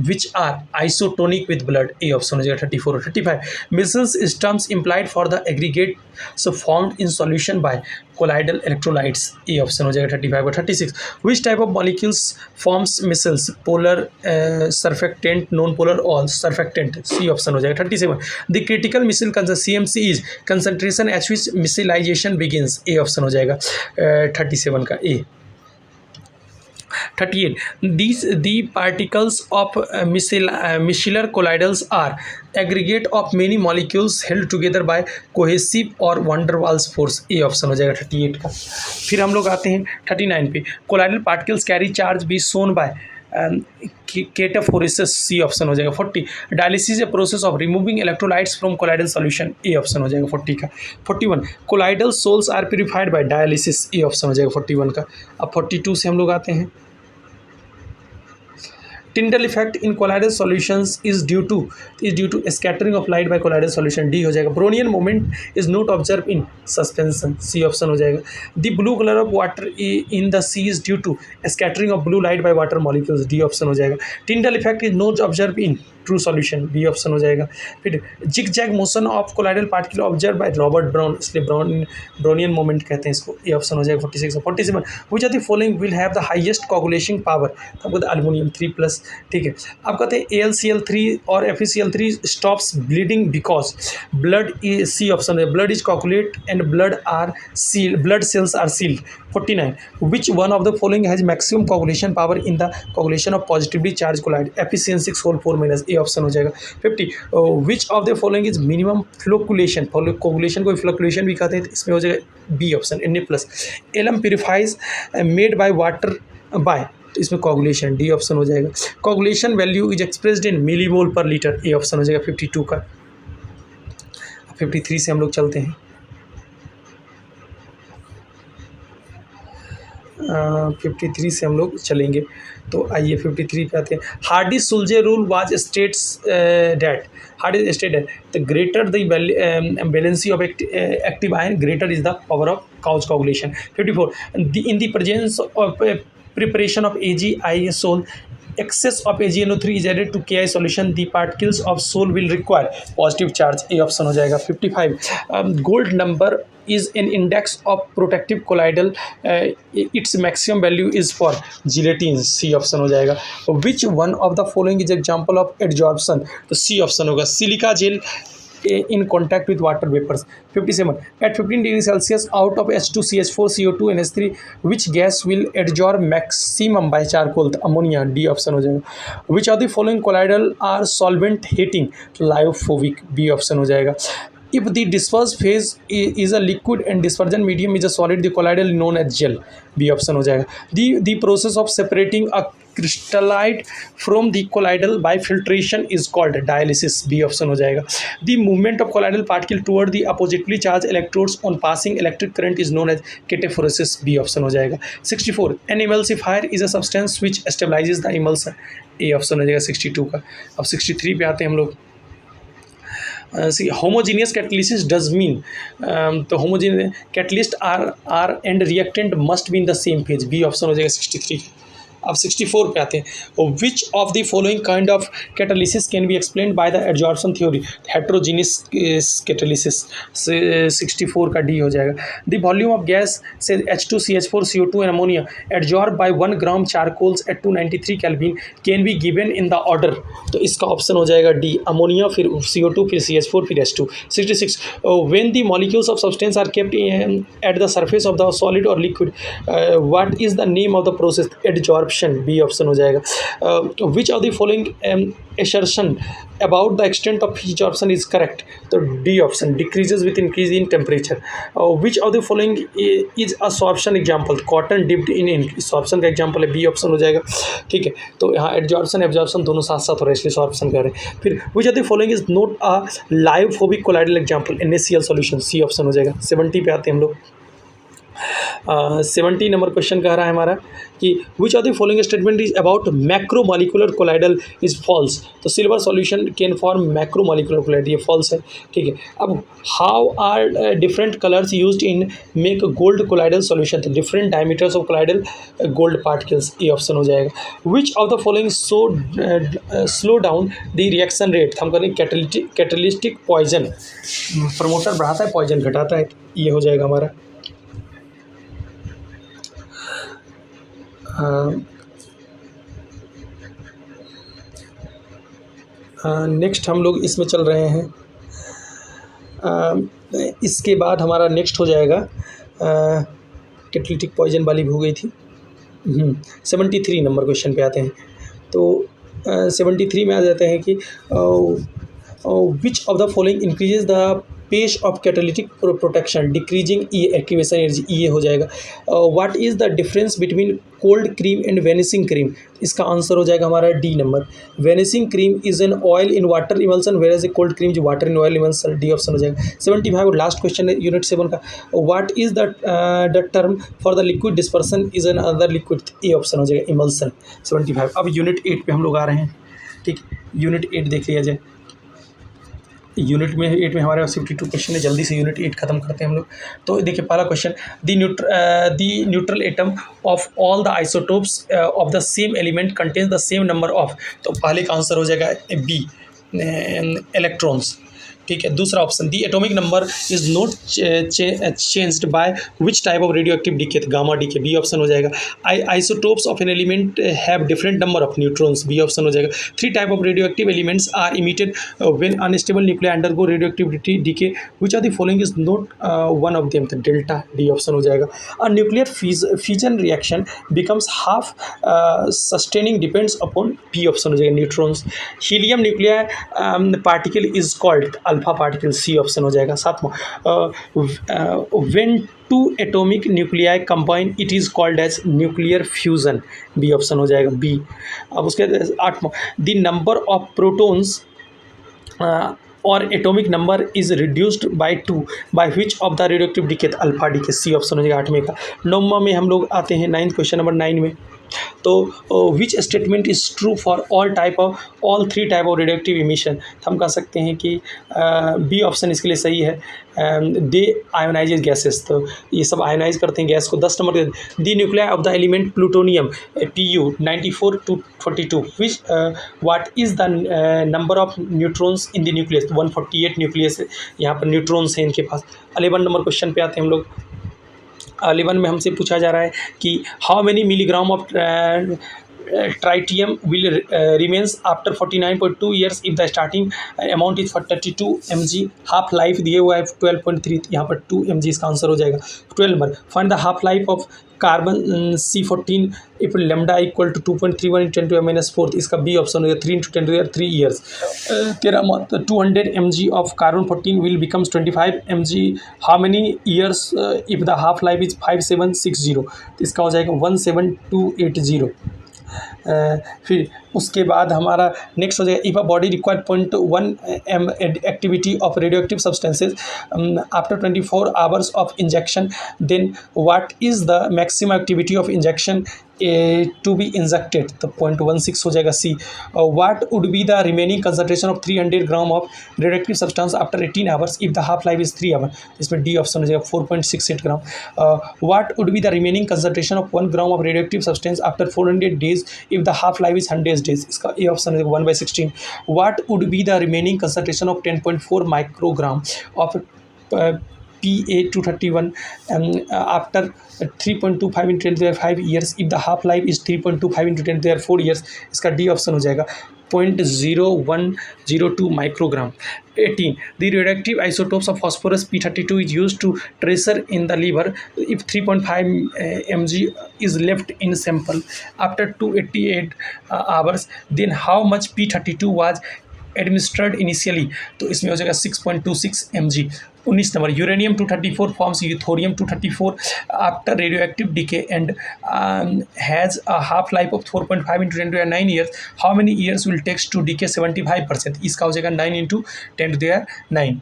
which are isotonic with blood, A option हो जाएगा 34 और 35, Michel's terms implied for the aggregate so formed in solution by colloidal electrolytes, A option हो जाएगा 35 और 36। Which type of molecules forms micelles, polar surfactant, non polar all surfactant, C option हो जाएगा 37। The critical micelle CMC is concentration at which micellization begins, A option हो जाएगा 37 का A. 38. The particles of micellar colloidals are aggregate of many molecules held together by cohesive or van der Waals force, A option हो जाएगा 38 का। फिर हम लोग आते हैं 39 पे, colloidal particles carry charge be shown by cataphoresis, C option हो जाएगा 40। Dialysis a process of removing electrolytes from colloidal solution, A option हो जाएगा 40 का। 41 colloidal sols are purified by dialysis, A option हो जाएगा 41 का। अब 42 से हम लोग आते हैं, Tyndall effect in colloidal solutions is due to scattering of light by colloidal solution, D हो जाएगा। Brownian moment is not observed in suspension, C option हो जाएगा। The blue color of water in the sea is due to scattering of blue light by water molecules, D option हो जाएगा। Tyndall effect is not observed in true solution, B option हो जाएगा। फिर zigzag motion of colloidal particle observe by Robert Brown, इसलिए Brownian moment कहते हैं इसको, ए option हो जाएगा 46 और 47। Which are the following will have the highest coagulation power, आपको अल्युमिनियम 3+, ठीक है। आप कहते हैं AlCl3 और FeCl3 stops bleeding because blood, C option है, blood is coagulate and blood cells are sealed. 49 which one of the following has maximum coagulation power in the coagulation of positively charge colloid, Fe6 A option हो जाएगा। 50 which of the following is minimum flocculation, coagulation को flocculation भी कहते हैं, तो इसमें हो जाएगा B option, Na+। Alum purifies muddy water by, तो इसमें कोगुलेशन, डी ऑप्शन हो जाएगा। Coagulation value is expressed in millimole per litre, A option हो जाएगा 52 का। 53 से हम लोग चलते हैं, 53 से हम लोग चलेंगे, तो आइए 53 पे आते हैं। Hardy Schulze rule was states that, Hardy state the greater the valency of active ion greater is the power of couch coagulation. 54 in the presence of preparation of AgIsol, excess of AgNO3 is added to Ki solution, the particles of sol will require positive charge, A option हो जाएगा। 55 gold number is an index of protective colloidal, its maximum value is for gelatin, C option हो जाएगा। which one of the following is example of adsorption, तो C option होगा, silica gel in contact with water vapors। 57 at 15 degrees Celsius out of H2CH4 CO2 NH3 which gas will adsorb maximum by charcoal, ammonia, D option हो जाएगा। which of the following colloidal are solvent heating, lyophobic, B option हो जाएगा। if the disperse phase is a liquid and dispersion medium is a solid, the colloidal known as gel, B option हो जाएगा। the process of separating a crystallite from the colloidal by filtration is called dialysis, B option हो जाएगा। the movement of colloidal particle toward the oppositely charged electrodes on passing electric current is known as cataphoresis, B option हो जाएगा। 64 an emulsifier is a substance which stabilizes the emulsion, A option हो जाएगा 62 का। अब 63 पे आते हैं हम लोग। होमोजीनियस कैटलिसिस डज मीन, तो homogeneous catalyst are and reactant must be in the same phase, B option हो जाएगा 63। अब 64 पे आते हैं। Which of the following kind of catalysis can be explain by the adsorption theory, heterogeneous catalysis, 64 का D हो जाएगा। द वॉल्यूम ऑफ गैस से H2CH4 CO2 and ammonia adsorb by 1 gram charcoals at 293 kelvin can be given in the order, तो इसका option हो जाएगा D, ammonia फिर CO2 फिर CH4 फिर H2। 66 when the molecules of substance are kept at the surface of the solid और liquid, what is the name of the process, adsorb, B option हो जाएगा। Which of the following assertion about the extent of each option is correct, तो D option, decreases with increase in temperature. Which of the following is a sorption example, cotton dipped in ink, इस option का example है, B option हो जाएगा। ठीक है, तो यहाँ एडजॉर्प्शन एब्जॉर्प्शन दोनों साथ साथ हो रहे हैं, इसलिए सॉर्प्शन कर रहे हैं। फिर which of the following is not a lyophobic colloidal example, NaCl solution, C option हो जाएगा। 70 पे आते हैं हम लोग। 70 नंबर क्वेश्चन कह रहा है हमारा कि which of the following statement is about macromolecular colloidal is false, तो silver solution can form macromolecular colloidal, ये फॉल्स है। ठीक है, अब how are different colours used in make gold colloidal solution, तो different diameters of colloidal gold particles, ये option हो जाएगा। Which of the following slow down the reaction rate, हम करें कैटलिस्टिक पॉइजन, प्रमोटर बढ़ाता है पॉइजन घटाता है, ये हो जाएगा हमारा नेक्स्ट हम लोग इसमें चल रहे हैं। इसके बाद हमारा नेक्स्ट हो जाएगा कैटालिटिक पॉइजन वाली भी हो गई थी। 73 नंबर क्वेश्चन पे आते हैं। तो 73 में आ जाते हैं कि which of the following increases the pace of catalytic protection decreasing E activation energy, ये हो जाएगा। What is the difference between cold cream and vanishing cream, इसका आंसर हो जाएगा हमारा D number. Vanishing cream is an oil in water emulsion where a cold cream जो water in oil emulsion, D option हो जाएगा। 75 और last question है unit 7 का। What is the term for the liquid dispersion is an other liquid, A option हो जाएगा emulsion. 75। अब unit 8 पे हम लोग आ रहे हैं। ठीक, यूनिट 8 देख लिया जाए। यूनिट में 8 में हमारे 52 क्वेश्चन है, जल्दी से यूनिट 8 खत्म करते हैं हम लोग। तो देखिए पहला question, the neutral atom of all the isotopes of the same element contains the same number of, तो पहले का आंसर हो जाएगा बी इलेक्ट्रॉन्स। ठीक है, दूसरा option, the atomic number is not changed by which type of radioactive decay, gamma decay, B option हो जाएगा। Isotopes of an element have different number of neutrons, B option हो जाएगा। 3 type of radioactive elements are emitted when unstable nuclei undergo radioactivity decay, which are the following is not one of them, तो delta, D option हो जाएगा। A nuclear fission reaction becomes half sustaining depends upon, B option हो जाएगा neutrons. Helium nuclear particle is called alpha particle, C option हो जाएगा। 7वां, when 2 atomic nuclei combine it is called as nuclear fusion, B option हो जाएगा B. अब उसके 8वां, द नंबर ऑफ प्रोटॉन्स और atomic number is reduced by 2 by which of the radioactive decay, alpha decay, C option हो जाएगा 8वें का। 9वां में हम लोग आते हैं 9th क्वेश्चन नंबर 9 में। तो which statement is true for all 3 type of radioactive emission, हम कह सकते हैं कि बी ऑप्शन इसके लिए सही है। दे आयोनाइज गैसेस, तो ये सब आयोनाइज करते हैं गैस को। 10 number, the nuclei of the element plutonium Pu 94 to 42, which what is the number of neutrons in the nucleus, 148 nucleus यहाँ पर न्यूट्रॉन्स हैं इनके पास। 11 नंबर क्वेश्चन पे आते हैं हम लोग। 11 में हमसे पूछा जा रहा है कि how many milligram of tritium will remains after 49.2 years if the starting amount is 32 mg, half life दिए हुआ है 12.3, यहाँ पर 2 mg इसका आंसर हो जाएगा। 12 number, find the half life of carbon C14 if lambda equal to 2.31 × 10⁻⁴, इसका B option हो गया 3 × 10⁻³ years. 13 200 mg of carbon 14 will becomes 25 mg, how many years if the half life is 5760, तो इसका हो जाएगा 17280। फिर उसके बाद हमारा नेक्स्ट हो जाएगा, if a body required 0.1 m activity of radioactive substances after 24 hours of injection, then what is the maximum activity of injection to be injected, तो 0.16 हो जाएगा C. What would be the remaining concentration of 300 gram of radioactive substance after 18 hours if the half life is 3 hour, इसमें D option हो जाएगा 4.68 gram. What would be the remaining concentration of 1 gram of radioactive substance after 400 days if the half life is 100 days, इसका A option है 1/16। What would be the remaining concentration of 10.4 microgram of Pa231 after 3.25 × 10⁵ years if the half life is 3.25 × 10⁴ years, इसका D option हो जाएगा 0.0102 microgram. 18, the radioactive isotopes of phosphorus P32 is used to tracer in the liver if 3.5 mg is left in sample after 288 hours, then how much P32 was administered initially, तो इसमें हो जाएगा 6.26 mg। 19 number, uranium 234 forms thorium 234 after radioactive decay and has a half life of 4.5 × 10⁹ years, how many years will takes to decay 75%, इसका हो जाएगा 9 × 10⁹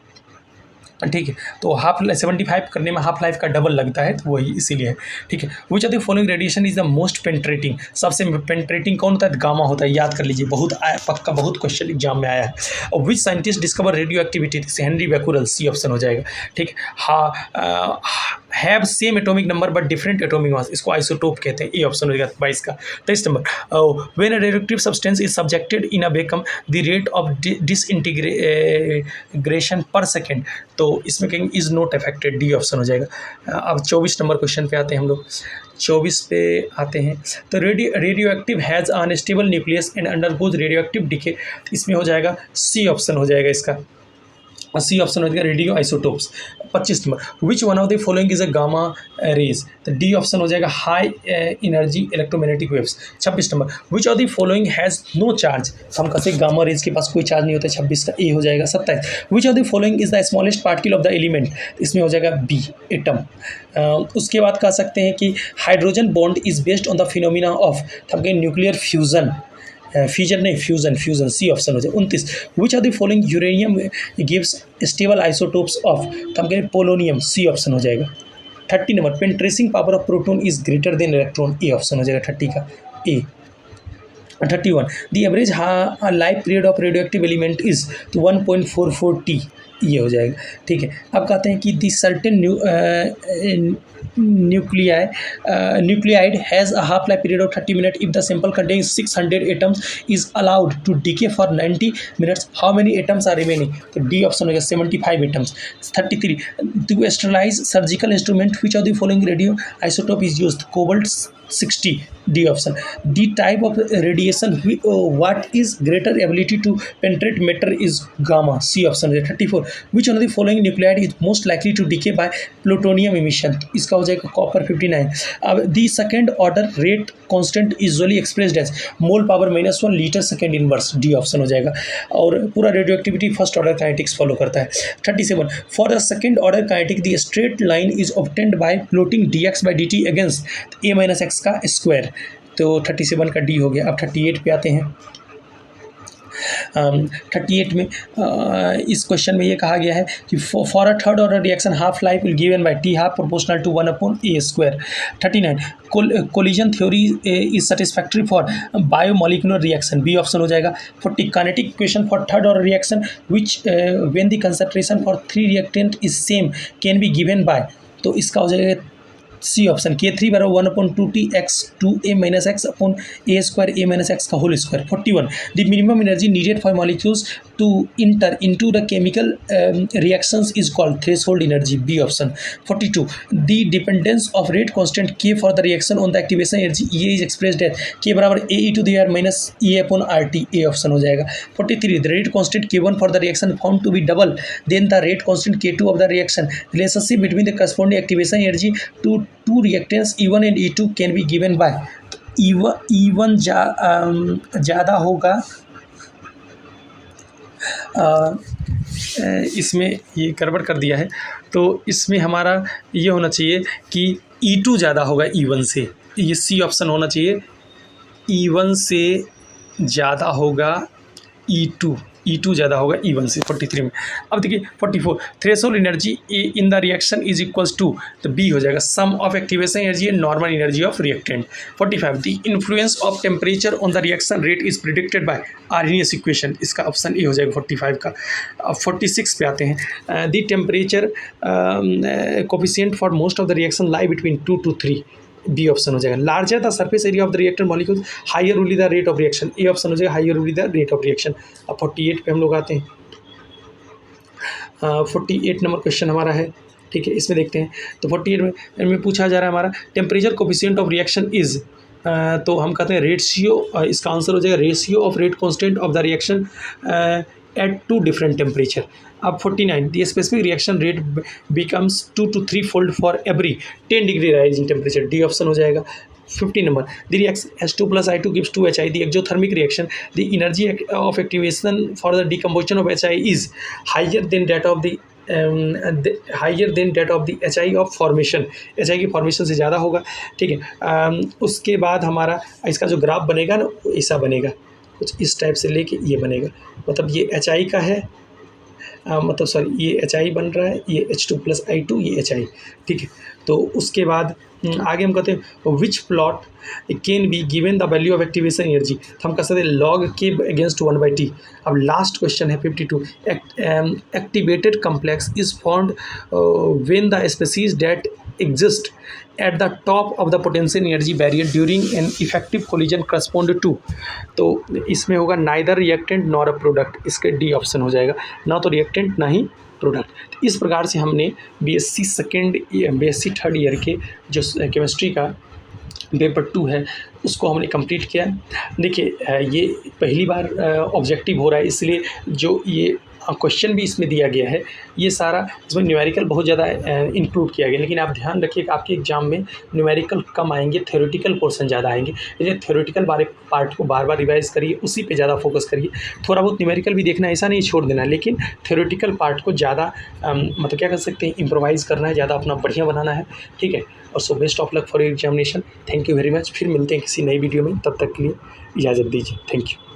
ठीक है। तो 75 करने में हाफ लाइफ का डबल लगता है, तो वही इसीलिए है। ठीक है, which of the following radiation is the most penetrating, सबसे पेंट्रेटिंग कौन होता है, गामा होता है, याद कर लीजिए, बहुत पक्का बहुत क्वेश्चन एग्जाम में आया है। और which scientist discover radioactivity, Henri Becquerel, C option हो जाएगा। ठीक है, have same atomic number but different atomic mass, इसको आइसोटोप कहते हैं। ए ऑप्शन हो जाएगा 22 का। 23 number, when a radioactive substance is subjected in a vacuum the rate of disintegration पर सेकेंड, तो इसमें कहेंगे is not affected, D option हो जाएगा। अब 24 नंबर क्वेश्चन पे आते हैं हम लोग। 24 पे आते हैं, तो radio active has unstable nucleus and undergoes radio active decay, इसमें हो जाएगा सी ऑप्शन हो जाएगा इसका। सी ऑप्शन हो जाएगा radioisotopes. 25 number, which one of the following is a gamma rays, तो डी ऑप्शन हो जाएगा high energy electromagnetic waves. 26 number, which of the following has no charge, हम कहते हैं गामा रेज के पास कोई चार्ज नहीं होता है, 26 का ए हो जाएगा। 27, विच of the following is the smallest particle of the element, इसमें हो जाएगा बी एटम। उसके बाद कह सकते हैं कि hydrogen bond is based on the phenomena of, हम कहें न्यूक्लियर फ्यूजन, फ्यूजन नहीं फ्यूजन, सी ऑप्शन हो जाए। 29, which of the following uranium gives stable isotopes of, तो हम कहें पोलोनियम, सी ऑप्शन हो जाएगा। 30 number, penetrating power of proton is greater than electron, A option हो जाएगा 30 का A. 31, the average life period of radioactive element is, तो 1.44 T, ये हो जाएगा। ठीक है, अब कहते हैं कि दी certain nucleide has a half life period of 30 minutes. If the sample contains 600 atoms is allowed to decay for 90 minutes, how many atoms are remaining, तो D ऑप्शन हो गया 75 atoms। 33, to sterilize surgical instrument which of the following radio isotope is used, cobalt 60, D option। The type of radiation what is greater ability to penetrate matter is gamma, C option है। 34, which one of the following nuclide is most likely to decay by plutonium emission, इसका हो जाएगा copper 59। अब the second order rate constant usually expressed as mole power -1 litre second inverse, D option हो जाएगा। और पूरा radioactivity first order kinetics follow करता है। 37, for the second order kinetic the straight line is obtained by plotting dx by dt against a - x का square, तो 37 का D हो गया। अब 38 पे आते हैं। 38 में इस क्वेश्चन में ये कहा गया है कि for a third order reaction half life will given by T half proportional to 1/a square. 39, collision theory is satisfactory for biomolecular reaction, B option हो जाएगा। 40, kinetic equation for third order reaction which when the concentration for 3 reactant is same can be given by, तो इसका हो जाएगा C option, K3 बराबर 1/2T x 2a - x upon a square a - x का whole square. 41, the minimum energy needed for molecules to enter into the chemical reactions is called threshold energy, B option. 42, the dependence of rate constant K for the reaction on the activation energy ये is expressed as K बराबर ae⁻ - e upon RT, A option हो जाएगा। 43, the rate constant K1 for the reaction found to be double than the rate constant K2 of the reaction, relationship between the corresponding activation energy to two reactants E1 and E2 can be given by, E1 ज़्यादा होगा, इसमें ये गड़बड़ कर दिया है, तो इसमें हमारा ये होना चाहिए कि E2 ज़्यादा होगा E1 से, ये सी ऑप्शन होना चाहिए, E1 से ज़्यादा होगा E2 ज़्यादा होगा E1 से। 43 में अब देखिए 44, threshold energy in the reaction is equals to, तो बी हो जाएगा sum of activation energy and normal energy of reactant. 45, the influence of temperature on the reaction rate is predicted by Arrhenius equation, इसका option A हो जाएगा 45 का। अब 46 पे आते हैं, the temperature coefficient for most of the reaction lie between 2 to 3, B option हो जाएगा। Larger the surface area of the reactor molecule higher will be the rate of reaction, A option हो जाएगा higher will be the rate of reaction. अब 48 पे हम लोग आते हैं। 48 नंबर क्वेश्चन हमारा है, ठीक है, इसमें देखते हैं। तो 48 में पूछा जा रहा है हमारा temperature coefficient of reaction is, तो हम कहते हैं रेशियो, इसका आंसर हो जाएगा ratio of rate constant of the reaction at 2 different temperature. अब 49, the specific reaction rate becomes 2 to 3 fold for every 10 degree rise in temperature, D option हो जाएगा। 50 number, the reaction H2 + I2 gives 2HI, the exothermic reaction the energy of activation for the decomposition of HI is higher than that of the HI of formation, HI की formation से ज़्यादा होगा, ठीक है। उसके बाद हमारा इसका जो ग्राफ बनेगा ना ऐसा बनेगा, कुछ इस टाइप से लेके ये बनेगा, मतलब ये HI का है, मतलब सॉरी ये HI बन रहा है, ये H2 + I2 ये HI, ठीक है। तो उसके बाद आगे हम कहते हैं which plot can be given the value of activation energy, तो हम कह सकते हैं लॉग के अगेंस्ट 1/t। अब लास्ट क्वेश्चन है 52, activated complex is formed when the species that exist at the top of the potential energy barrier during an effective collision correspond to, तो इसमें होगा neither reactant nor a product, इसके D option हो जाएगा, ना तो reactant ना ही product. तो इस प्रकार से हमने बीएससी थर्ड ईयर के जो केमिस्ट्री का पेपर 2 है उसको हमने कंप्लीट किया। देखिए ये पहली बार ऑब्जेक्टिव हो रहा है, इसलिए जो ये क्वेश्चन भी इसमें दिया गया है ये सारा, इसमें न्यूमेरिकल बहुत ज़्यादा इंक्लूड किया गया, लेकिन आप ध्यान रखिएगा आपके एग्जाम में न्यूमेरिकल कम आएंगे, थ्योरेटिकल पोर्शन ज़्यादा आएंगे, इसलिए थ्योरेटिकल बारे पार्ट को बार बार रिवाइज करिए, उसी पे ज़्यादा फोकस करिए। थोड़ा बहुत न्यूमेरिकल भी देखना है, ऐसा नहीं छोड़ देना, लेकिन थ्योरेटिकल पार्ट को ज़्यादा मतलब क्या कर सकते हैं, इम्प्रोवाइज़ करना है, ज़्यादा अपना बढ़िया बनाना है, ठीक है। और so best of luck for your examination. Thank you very much. फिर मिलते हैं किसी नई वीडियो में, तब तक के लिए इजाज़त दीजिए। Thank you.